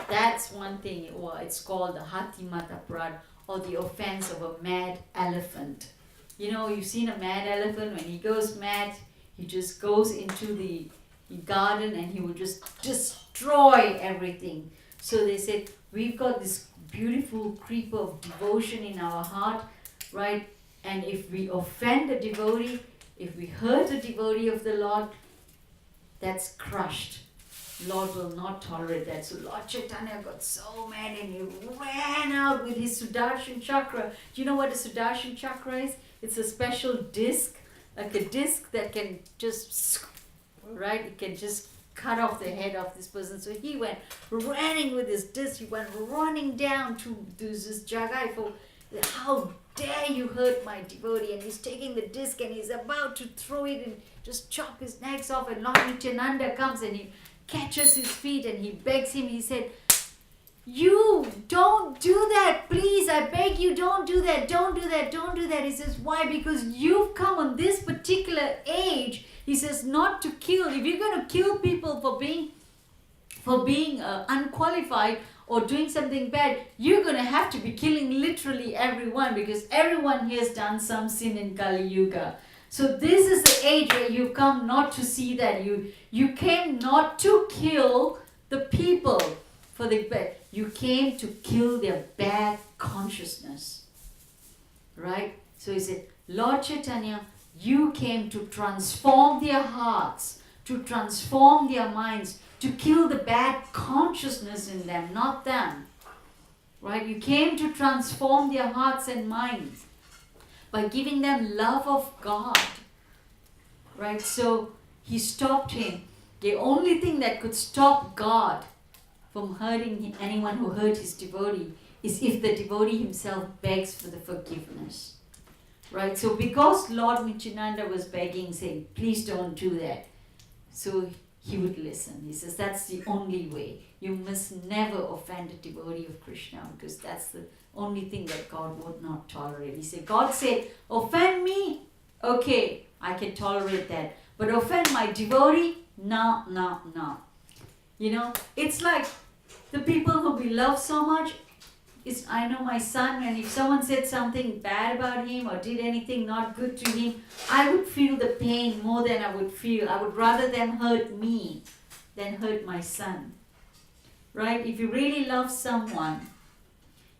That's one thing. Well, it's called the Hatimata Prad, or the offense of a mad elephant. You've seen a mad elephant. When he goes mad, he just goes into the garden and he will just destroy everything. So they said, we've got this beautiful creep of devotion in our heart, right? And if we offend a devotee, if we hurt a devotee of the Lord, that's crushed. Lord will not tolerate that. So Lord Chaitanya got so mad and he ran out with his Sudarshan Chakra. Do you know what a Sudarshan Chakra is? It's a special disc, like a disc that can just, right? It can just cut off the head of this person. So he went running with his disc. He went running down to this Jagai for, how dare you hurt my devotee? And he's taking the disc and he's about to throw it and just chop his necks off. And Lord Nityananda comes and he catches his feet and he begs him. He said, you don't do that, please, I beg you, don't do that. He says, why? Because you've come on this particular age, he says, not to kill. If you're going to kill people for being unqualified or doing something bad, you're going to have to be killing literally everyone, because everyone here has done some sin in Kali Yuga. So this is the age where you come not to see that. You came not to kill the people for the bad. You came to kill their bad consciousness. Right? So he said, Lord Chaitanya, you came to transform their hearts, to transform their minds, to kill the bad consciousness in them, not them. Right? You came to transform their hearts and minds by giving them love of God. Right? So he stopped him. The only thing that could stop God from hurting anyone who hurt his devotee is if the devotee himself begs for the forgiveness. Right? So because Lord Nityananda was begging, saying, please don't do that. So he would listen. He says that's the only way. You must never offend a devotee of Krishna, because that's the only thing that God would not tolerate. He said, God said, offend me, okay, I can tolerate that. But offend my devotee, no, no, no. You know, it's like the people who we love so much. I know my son, and if someone said something bad about him or did anything not good to him, I would feel the pain more than I would rather them hurt me than hurt my son. Right? If you really love someone,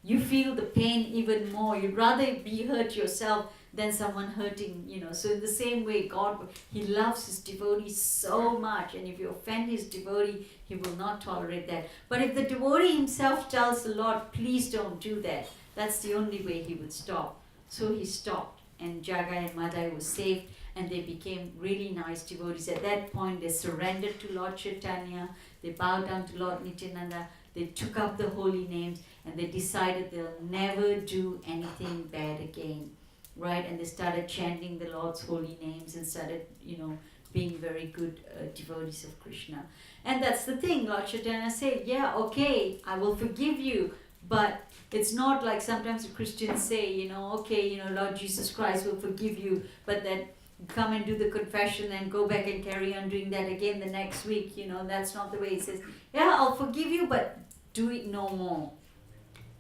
you feel the pain even more. You'd rather be hurt yourself than someone hurting, So in the same way, God, He loves His devotees so much, and if you offend His devotee, He will not tolerate that. But if the devotee himself tells the Lord, please don't do that, that's the only way He would stop. So He stopped, and Jagai and Madai were saved, and they became really nice devotees. At that point, they surrendered to Lord Chaitanya, they bowed down to Lord Nityananda, they took up the holy names, and they decided they'll never do anything bad again. Right, and they started chanting the Lord's holy names and started, being very good devotees of Krishna. And that's the thing, Lord Chaitanya said, yeah, okay, I will forgive you, but it's not like sometimes the Christians say, okay, Lord Jesus Christ will forgive you, but that come and do the confession and go back and carry on doing that again the next week, that's not the way. He says, yeah, I'll forgive you, but do it no more.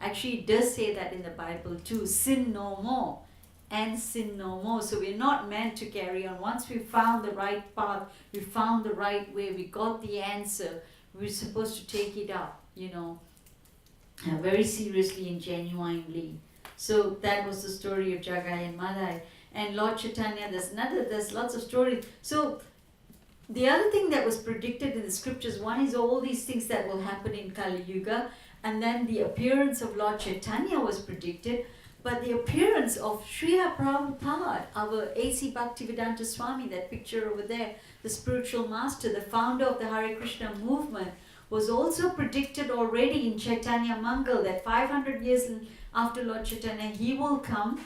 Actually, it does say that in the Bible too, sin no more. And sin no more. So we're not meant to carry on. Once we found the right path, we found the right way, we got the answer, we're supposed to take it up, very seriously and genuinely. So that was the story of Jagai and Madai. And Lord Chaitanya, there's lots of stories. So the other thing that was predicted in the scriptures, one is all these things that will happen in Kali Yuga, and then the appearance of Lord Chaitanya was predicted. But the appearance of Srila Prabhupada, our A.C. Bhaktivedanta Swami, that picture over there, the spiritual master, the founder of the Hare Krishna movement, was also predicted already in Chaitanya Mangal, that 500 years after Lord Chaitanya, he will come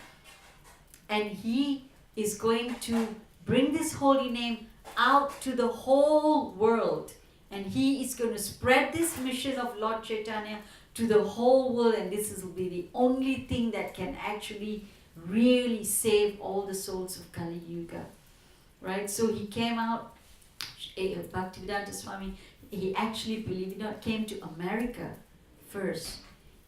and he is going to bring this holy name out to the whole world. And he is going to spread this mission of Lord Chaitanya to the whole world, and this will be the only thing that can actually really save all the souls of Kali Yuga. Right? So he came out, Bhaktivedanta Swami, he actually, believe it or not, came to America first.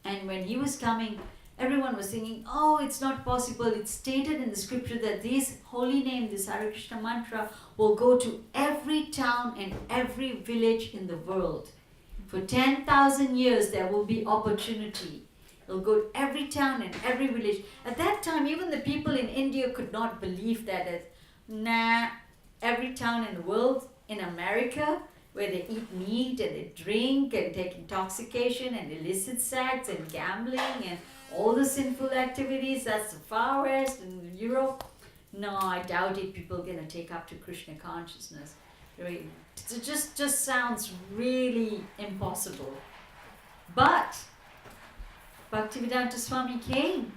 And when he was coming, everyone was thinking, oh, it's not possible. It's stated in the scripture that this holy name, this Hare Krishna mantra, will go to every town and every village in the world. For 10,000 years, there will be opportunity. It'll go to every town and every village. At that time, even the people in India could not believe that. Every town in the world, in America, where they eat meat and they drink and take intoxication and illicit sex and gambling and all the sinful activities, that's the far west and Europe. No, I doubt it. People are going to take up to Krishna consciousness. It just sounds really impossible. But Bhaktivedanta Swami came,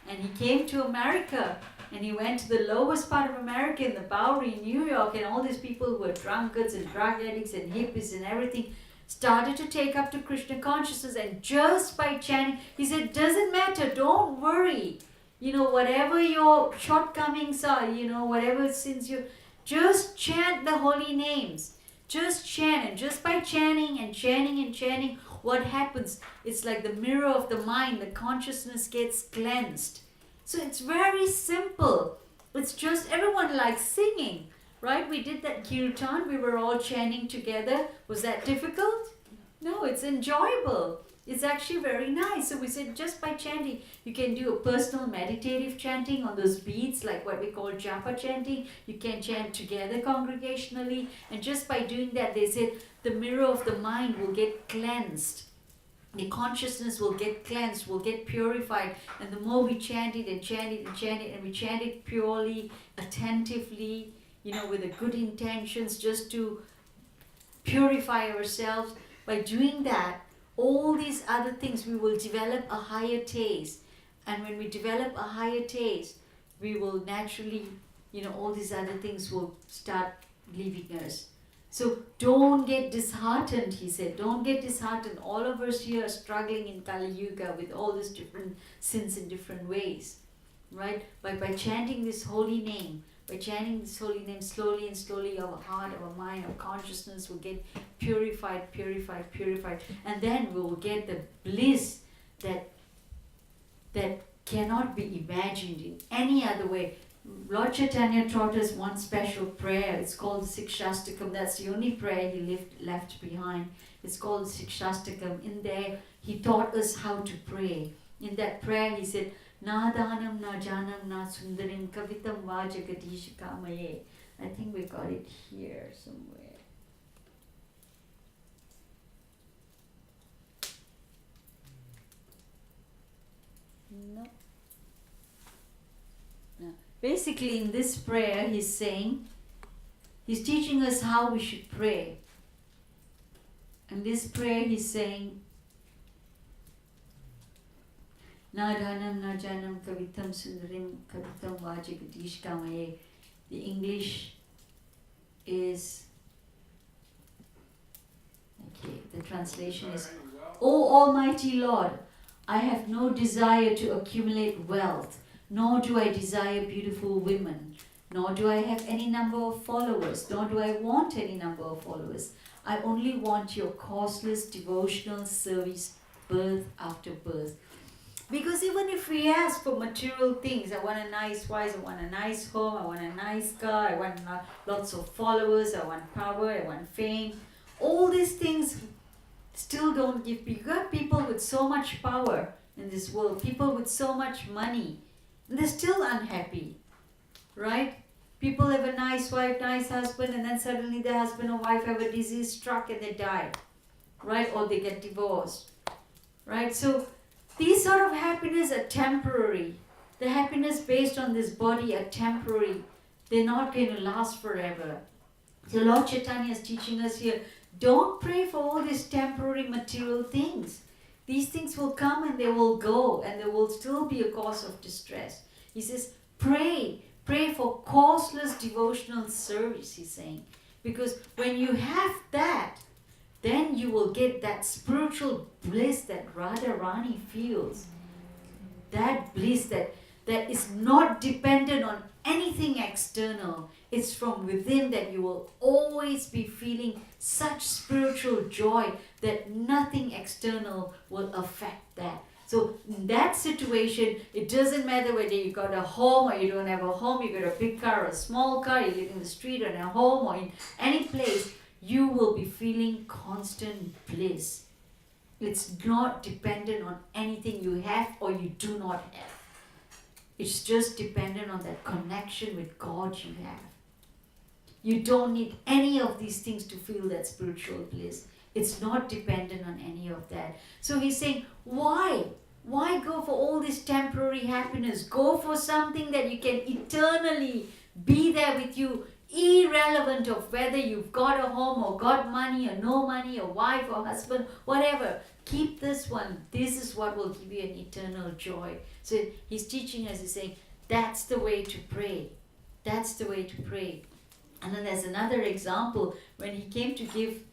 and he came to America, and he went to the lowest part of America in the Bowery, New York, and all these people who were drunkards and drug addicts and hippies and everything started to take up to Krishna consciousness. And just by chanting, he said, doesn't matter, don't worry. Whatever your shortcomings are, whatever sins you, just chant the holy names. Just chant, and just by chanting and chanting and chanting, what happens? It's like the mirror of the mind, the consciousness gets cleansed. So it's very simple. It's just, everyone likes singing, right? We did that kirtan, we were all chanting together. Was that difficult? No, it's enjoyable. It's actually very nice. So we said just by chanting, you can do a personal meditative chanting on those beats, like what we call japa chanting. You can chant together congregationally. And just by doing that, they said the mirror of the mind will get cleansed. The consciousness will get cleansed, will get purified. And the more we chant it and chant it and chant it, and we chant it purely, attentively, with the good intentions, just to purify ourselves, by doing that, all these other things, we will develop a higher taste. And when we develop a higher taste, we will naturally, all these other things will start leaving us. So don't get disheartened, he said. Don't get disheartened. All of us here are struggling in Kali Yuga with all these different sins in different ways, right? But by chanting this holy name, slowly and slowly, our heart, our mind, our consciousness will get purified, and then we will get the bliss that cannot be imagined in any other way. Lord Chaitanya taught us one special prayer. It's called the Sikshastakam. That's the only prayer he left behind. It's called the Sikshastakam. In there, he taught us how to pray. In that prayer, he said, Na danam na janam na sundarim kavitam va jagadish kamaye. I think we got it here somewhere. No. No. Basically, in this prayer, he's teaching us how we should pray. In this prayer, he's saying, Na dhanam na janam kavitam sundarim kavitam vajagadish kamaye. The English is, okay, the translation is, O Almighty Lord, I have no desire to accumulate wealth, nor do I desire beautiful women, nor do I have any number of followers, nor do I want any number of followers. I only want your causeless devotional service birth after birth. Because even if we ask for material things, I want a nice wife, I want a nice home, I want a nice car, I want lots of followers, I want power, I want fame, all these things still don't give. You got people with so much power in this world, people with so much money, and they're still unhappy, right? People have a nice wife, nice husband, and then suddenly the husband or wife have a disease struck and they die, right? Or they get divorced, right? So these sort of happiness are temporary. The happiness based on this body are temporary. They're not going to last forever. So Lord Chaitanya is teaching us here, don't pray for all these temporary material things. These things will come and they will go, and they will still be a cause of distress. He says, pray for causeless devotional service, he's saying. Because when you have that, then you will get that spiritual bliss that Radharani feels. That bliss that is not dependent on anything external. It's from within that you will always be feeling such spiritual joy that nothing external will affect that. So in that situation, it doesn't matter whether you got a home or you don't have a home, you got a big car or a small car, you live in the street or in a home or in any place, you will be feeling constant bliss. It's not dependent on anything you have or you do not have. It's just dependent on that connection with God you have. You don't need any of these things to feel that spiritual bliss. It's not dependent on any of that. So he's saying, why? Why go for all this temporary happiness? Go for something that you can eternally be there with you, irrelevant of whether you've got a home or got money or no money or wife or husband, whatever. Keep this one. This is what will give you an eternal joy. So he's teaching us, he's saying, that's the way to pray. That's the way to pray. And then there's another example when he came to give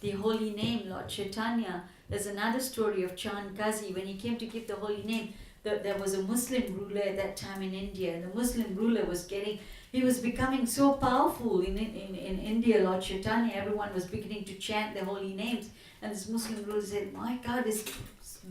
the holy name, Lord Chaitanya. There's another story of Chand Kazi. When he came to give the holy name, there was a Muslim ruler at that time in India, and the Muslim ruler was becoming so powerful in India, Lord Chaitanya. Everyone was beginning to chant the holy names. And this Muslim ruler said, my God, this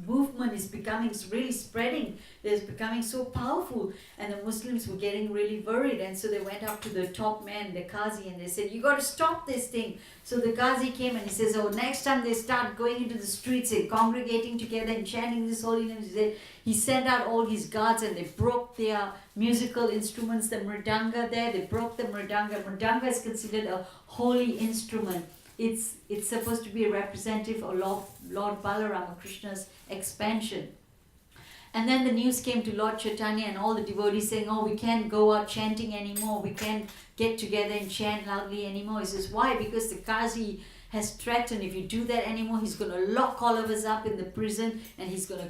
movement is becoming really spreading. It's becoming so powerful. And the Muslims were getting really worried. And so they went up to the top man, the Qazi, and they said, you got to stop this thing. So the Qazi came and he says, oh, next time they start going into the streets and congregating together and chanting this holy name, he sent out all his guards and they broke their musical instruments, the mridanga there. They broke the mridanga. Mridanga is considered a holy instrument. It's supposed to be a representative of Lord Balarama, Krishna's expansion. And then the news came to Lord Chaitanya and all the devotees saying, oh, we can't go out chanting anymore. We can't get together and chant loudly anymore. He says, why? Because the Qazi has threatened, if you do that anymore, he's going to lock all of us up in the prison and he's going to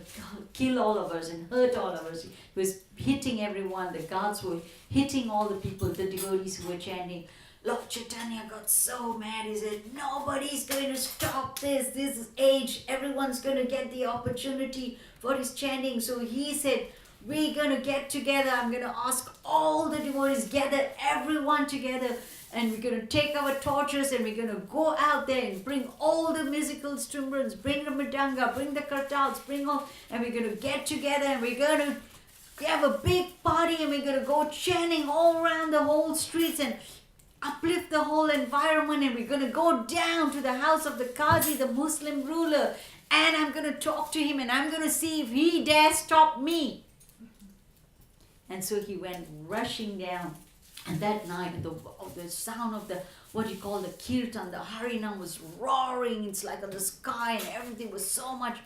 kill all of us and hurt all of us. He was hitting everyone. The guards were hitting all the people, the devotees who were chanting. Lord Chaitanya got so mad. He said, nobody's going to stop this. This is age. Everyone's going to get the opportunity for his chanting. So he said, we're going to get together. I'm going to ask all the devotees, gather everyone together. And we're going to take our torches and we're going to go out there and bring all the musical instruments, bring the mridanga, bring the kartals, bring all, and we're going to get together and we're going to have a big party and we're going to go chanting all around the whole streets and uplift the whole environment, and we're going to go down to the house of the Qazi, the Muslim ruler, and I'm going to talk to him and I'm going to see if he dare stop me. And so he went rushing down. And that night, the sound of the, what you call the kirtan, the harinam was roaring. It's like on the sky, and everything was so much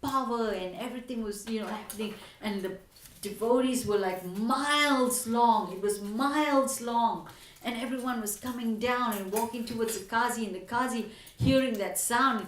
power, and everything was, happening. And the devotees were like miles long. It was miles long. And everyone was coming down and walking towards the Qazi. And the Qazi, hearing that sound,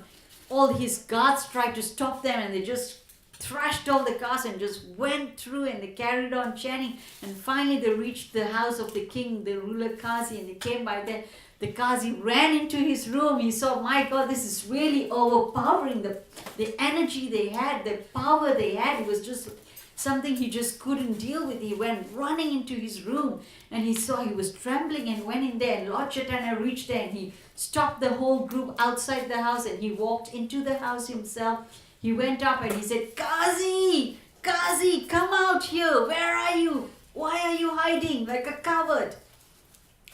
all his guards tried to stop them, and they just thrashed all the cars and just went through, and they carried on chanting. And finally they reached the house of the king, the ruler Qazi, and they came by there. The Qazi ran into his room. He saw, my God, this is really overpowering. The energy they had, the power they had, it was just something he just couldn't deal with. He went running into his room, and he saw he was trembling, and went in there. And Lord Chaitanya reached there, and he stopped the whole group outside the house, and he walked into the house himself. He went up and he said, Qazi, Qazi, come out here. Where are you? Why are you hiding like a coward?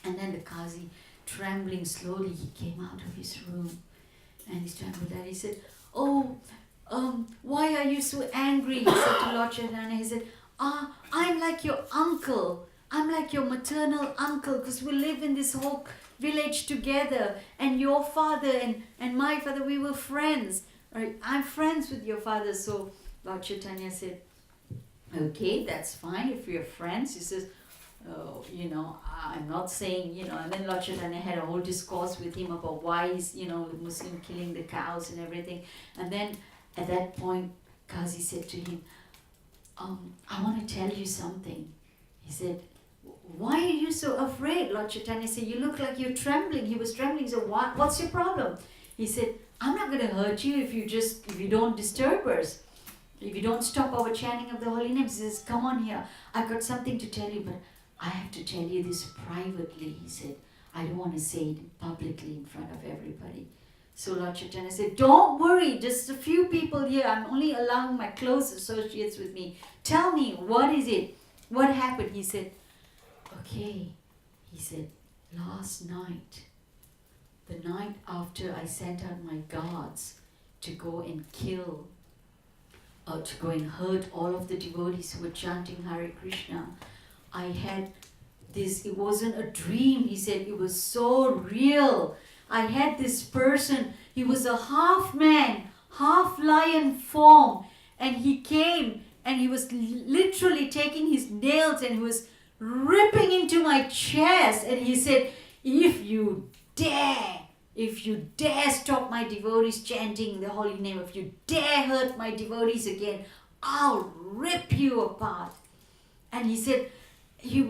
And then the Qazi, trembling slowly, he came out of his room, and he trembled, and he said, why are you so angry? He said to Lord Chaitanya. He said, I'm like your uncle. I'm like your maternal uncle, because we live in this whole village together, and your father and my father, we were friends. Right? I'm friends with your father. So Lord Chaitanya said, okay, that's fine if you're friends. He says, I'm not saying, and then Lord Chaitanya had a whole discourse with him about why is, the Muslim killing the cows and everything. And then at that point, Qazi said to him, I want to tell you something. He said, why are you so afraid? Lord Chaitanya said, you look like you're trembling. He was trembling. He said, what's your problem? He said, I'm not going to hurt you if you don't disturb us. If you don't stop our chanting of the holy names. He says, come on here. I've got something to tell you, but I have to tell you this privately. He said, I don't want to say it publicly in front of everybody. So Lord Chaitanya said, don't worry, just a few people here. I'm only allowing my close associates with me. Tell me, what is it? What happened? He said, okay. He said, last night, the night after I sent out my guards to go and kill, or to go and hurt all of the devotees who were chanting Hare Krishna, I had this, it wasn't a dream. He said, it was so real. I had this person, he was a half man, half lion form, and he came and he was literally taking his nails and he was ripping into my chest, and he said, if you dare stop my devotees chanting the holy name, if you dare hurt my devotees again, I'll rip you apart. And he said, he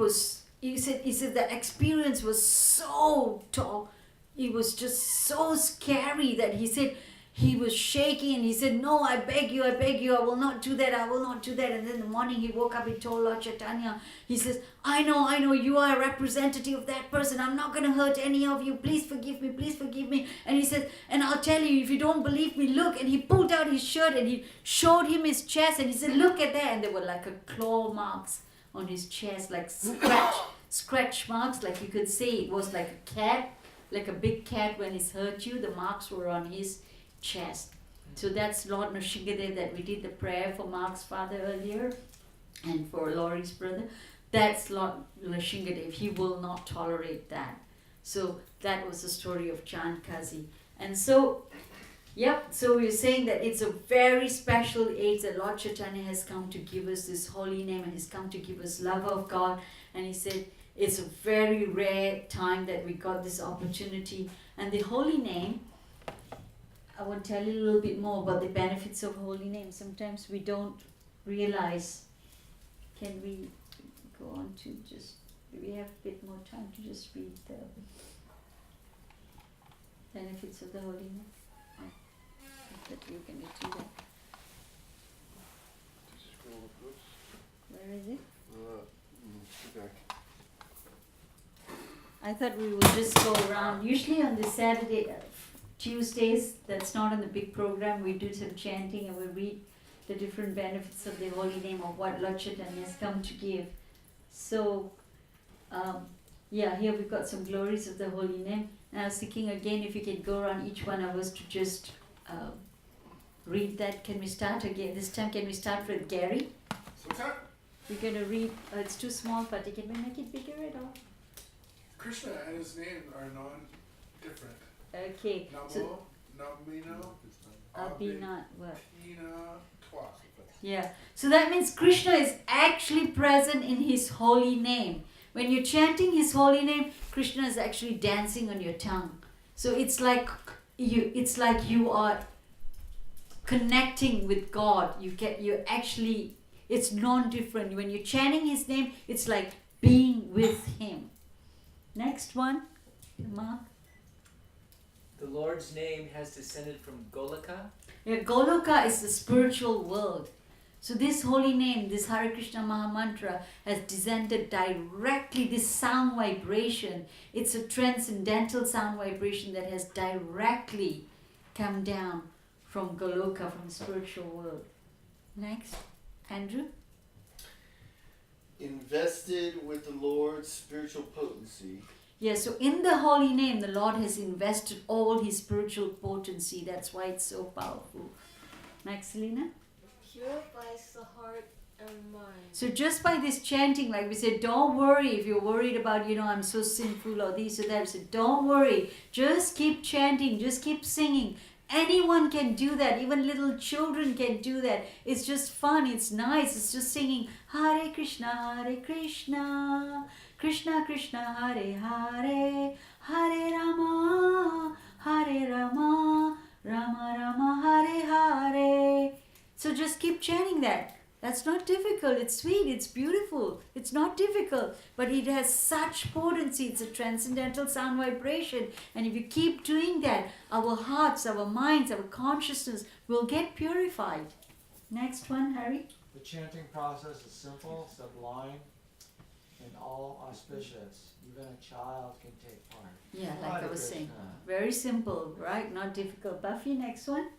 said the experience was so tall. It was just so scary that he said he was shaking, and he said, no, I beg you, I will not do that, I will not do that. And then in the morning he woke up, he told Lord Chaitanya, he says, I know, you are a representative of that person. I'm not going to hurt any of you. Please forgive me. And he says, and I'll tell you, if you don't believe me, look. And he pulled out his shirt and he showed him his chest, and he said, look at that. And there were like a claw marks on his chest, like scratch marks, like you could say it was like a cat, like a big cat when he's hurt you. The marks were on his chest. So that's Lord Nrsingadev, that we did the prayer for Mark's father earlier and for Laurie's brother. That's Lord Nrsingadev. He will not tolerate that. So that was the story of Chand Kazi. And so, so we're saying that it's a very special age that Lord Chaitanya has come to give us this holy name, and he's come to give us love of God. And he said it's a very rare time that we got this opportunity. And the holy name, I want to tell you a little bit more about the benefits of holy name. Sometimes we don't realize. Can we go on to just we have a bit more time to just read the benefits of the holy name. Oh, I thought you were going to do that. Where is it? I thought we would just go around. Usually on the Saturday, Tuesdays, that's not on the big program, we do some chanting and we read the different benefits of the holy name of what Lord Chaitanya has come to give. So, yeah, here we've got some glories of the holy name. And I was thinking again, if you can go around each one of us to just read that. Can we start again? This time, can we start with Gary? What's that? We're going to read, it's too small, but can we make it bigger at all? Krishna and his name are non-different. Okay. Namo, So, Namino, Abhinat, what? Abhina, Twa. Yeah. So that means Krishna is actually present in his holy name. When you're chanting his holy name, Krishna is actually dancing on your tongue. So it's like you are connecting with God. It's non-different. When you're chanting his name, it's like being with him. Next one, Mark. The Lord's name has descended from Goloka. Yeah, Goloka is the spiritual world. So this holy name, this Hare Krishna Maha Mantra has descended directly, this sound vibration. It's a transcendental sound vibration that has directly come down from Goloka, from the spiritual world. Next, Andrew. Invested with the Lord's spiritual potency. Yeah, so in the holy name, the Lord has invested all his spiritual potency. That's why it's so powerful. Next, Selena. Purifies the heart and mind. So just by this chanting, like we said, don't worry if you're worried about, I'm so sinful or this or that. We said, don't worry. Just keep chanting. Just keep singing. Anyone can do that. Even little children can do that. It's just fun. It's nice. It's just singing Hare Krishna, Krishna Krishna, Hare Hare, Hare Rama, Rama Rama, Hare Hare. So just keep chanting that. That's not difficult. It's sweet. It's beautiful. It's not difficult. But it has such potency. It's a transcendental sound vibration. And if you keep doing that, our hearts, our minds, our consciousness will get purified. Next one, Harry. The chanting process is simple, sublime, and all auspicious. Even a child can take part. Yeah, like Hare I was saying. Krishna. Very simple, right? Not difficult. Buffy, next one.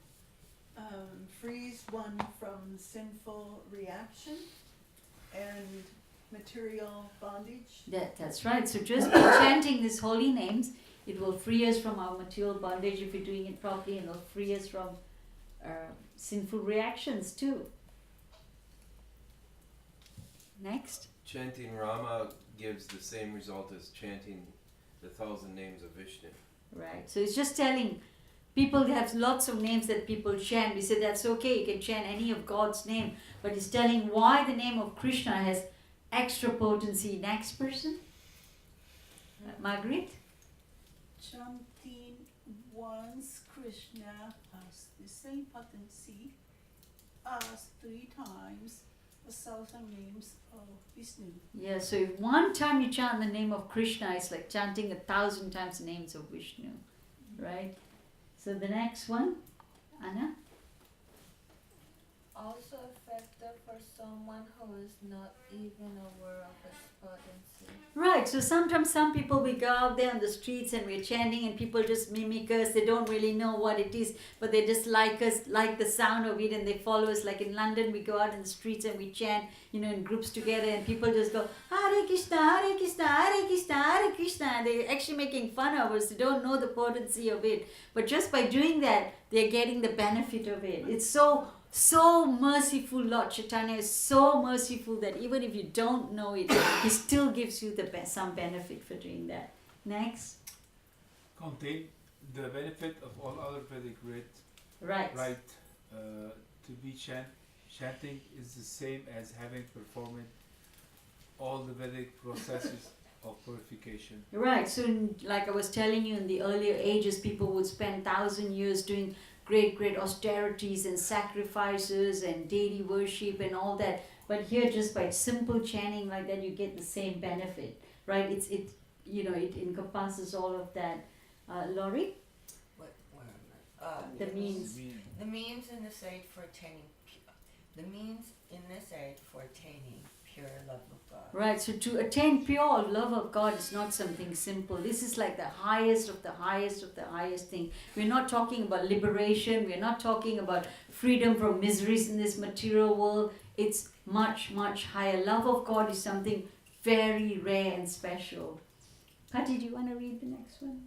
Frees one from sinful reaction and material bondage. That's right. So just by chanting these holy names, it will free us from our material bondage if we're doing it properly, and it'll free us from sinful reactions too. Next. Chanting Rama gives the same result as chanting the 1,000 names of Vishnu. Right. So it's just telling people have lots of names that people chant. We say that's okay, you can chant any of God's name, but it's telling why the name of Krishna has extra potency. Next person. Margaret. Chanting once Krishna has the same potency as 3 times 1,000 names of Vishnu. Yeah, so if one time you chant the name of Krishna, it's like chanting 1,000 times the names of Vishnu, right? So the next one, Anna. Also effective for someone who is not even aware of its potency. Right, so sometimes some people, we go out there on the streets and we're chanting and people just mimic us. They don't really know what it is, but they just like us, like the sound of it, and they follow us. Like in London, we go out in the streets and we chant, in groups together, and people just go, Hare Krishna, Hare Krishna, Hare Krishna, Hare Krishna. And they're actually making fun of us. They don't know the potency of it. But just by doing that, they're getting the benefit of it. It's so merciful. Lord Chaitanya is so merciful that even if you don't know it, he still gives you some benefit for doing that. Next. Contain the benefit of all other Vedic Right. to be chanting is the same as having performed all the Vedic processes of purification. Right. So like I was telling you, in the earlier ages, people would spend 1,000 years doing great austerities and sacrifices and deity worship and all that. But here, just by simple chanting like that, you get the same benefit, right? It encompasses all of that. Laurie, Where am I? the means. The means in this age for attaining pure love of God. Right, so to attain pure love of God is not something simple. This is like the highest of the highest of the highest thing. We're not talking about liberation. We're not talking about freedom from miseries in this material world. It's much, much higher. Love of God is something very rare and special. Patty, do you want to read the next one?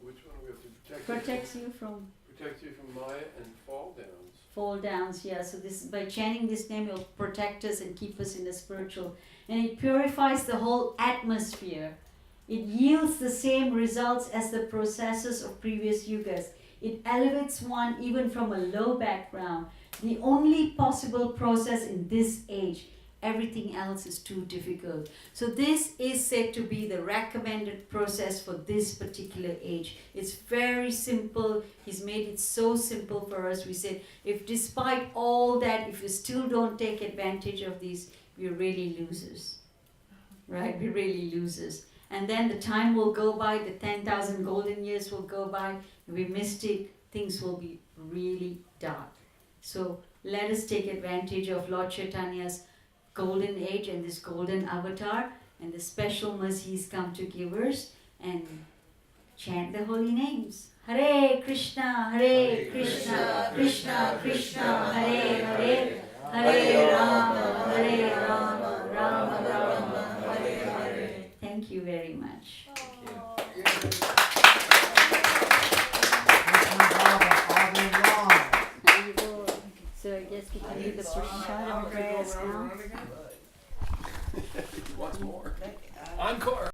Which one we have to protect? Protects you from Protect you from Maya and fall downs. fall downs, yeah. So this, by chanting this name, it'll protect us and keep us in the spiritual. And it purifies the whole atmosphere. It yields the same results as the processes of previous yugas. It elevates one even from a low background. The only possible process in this age. Everything else is too difficult. So this is said to be the recommended process for this particular age. It's very simple. He's made it so simple for us. We said, if despite all that, if you still don't take advantage of these, we're really losers. Right? We're really losers. And then the time will go by, the 10,000 golden years will go by. If we missed it, things will be really dark. So let us take advantage of Lord Chaitanya's golden age and this golden avatar and the special mercy he's come to give us, and chant the holy names. Hare Krishna, Hare Krishna, Krishna Krishna, Hare Hare, Hare Rama, Hare Rama, Rama Rama, Hare Hare. Thank you very much. So I guess we can do the Prashadam prayers now. Once more. Encore.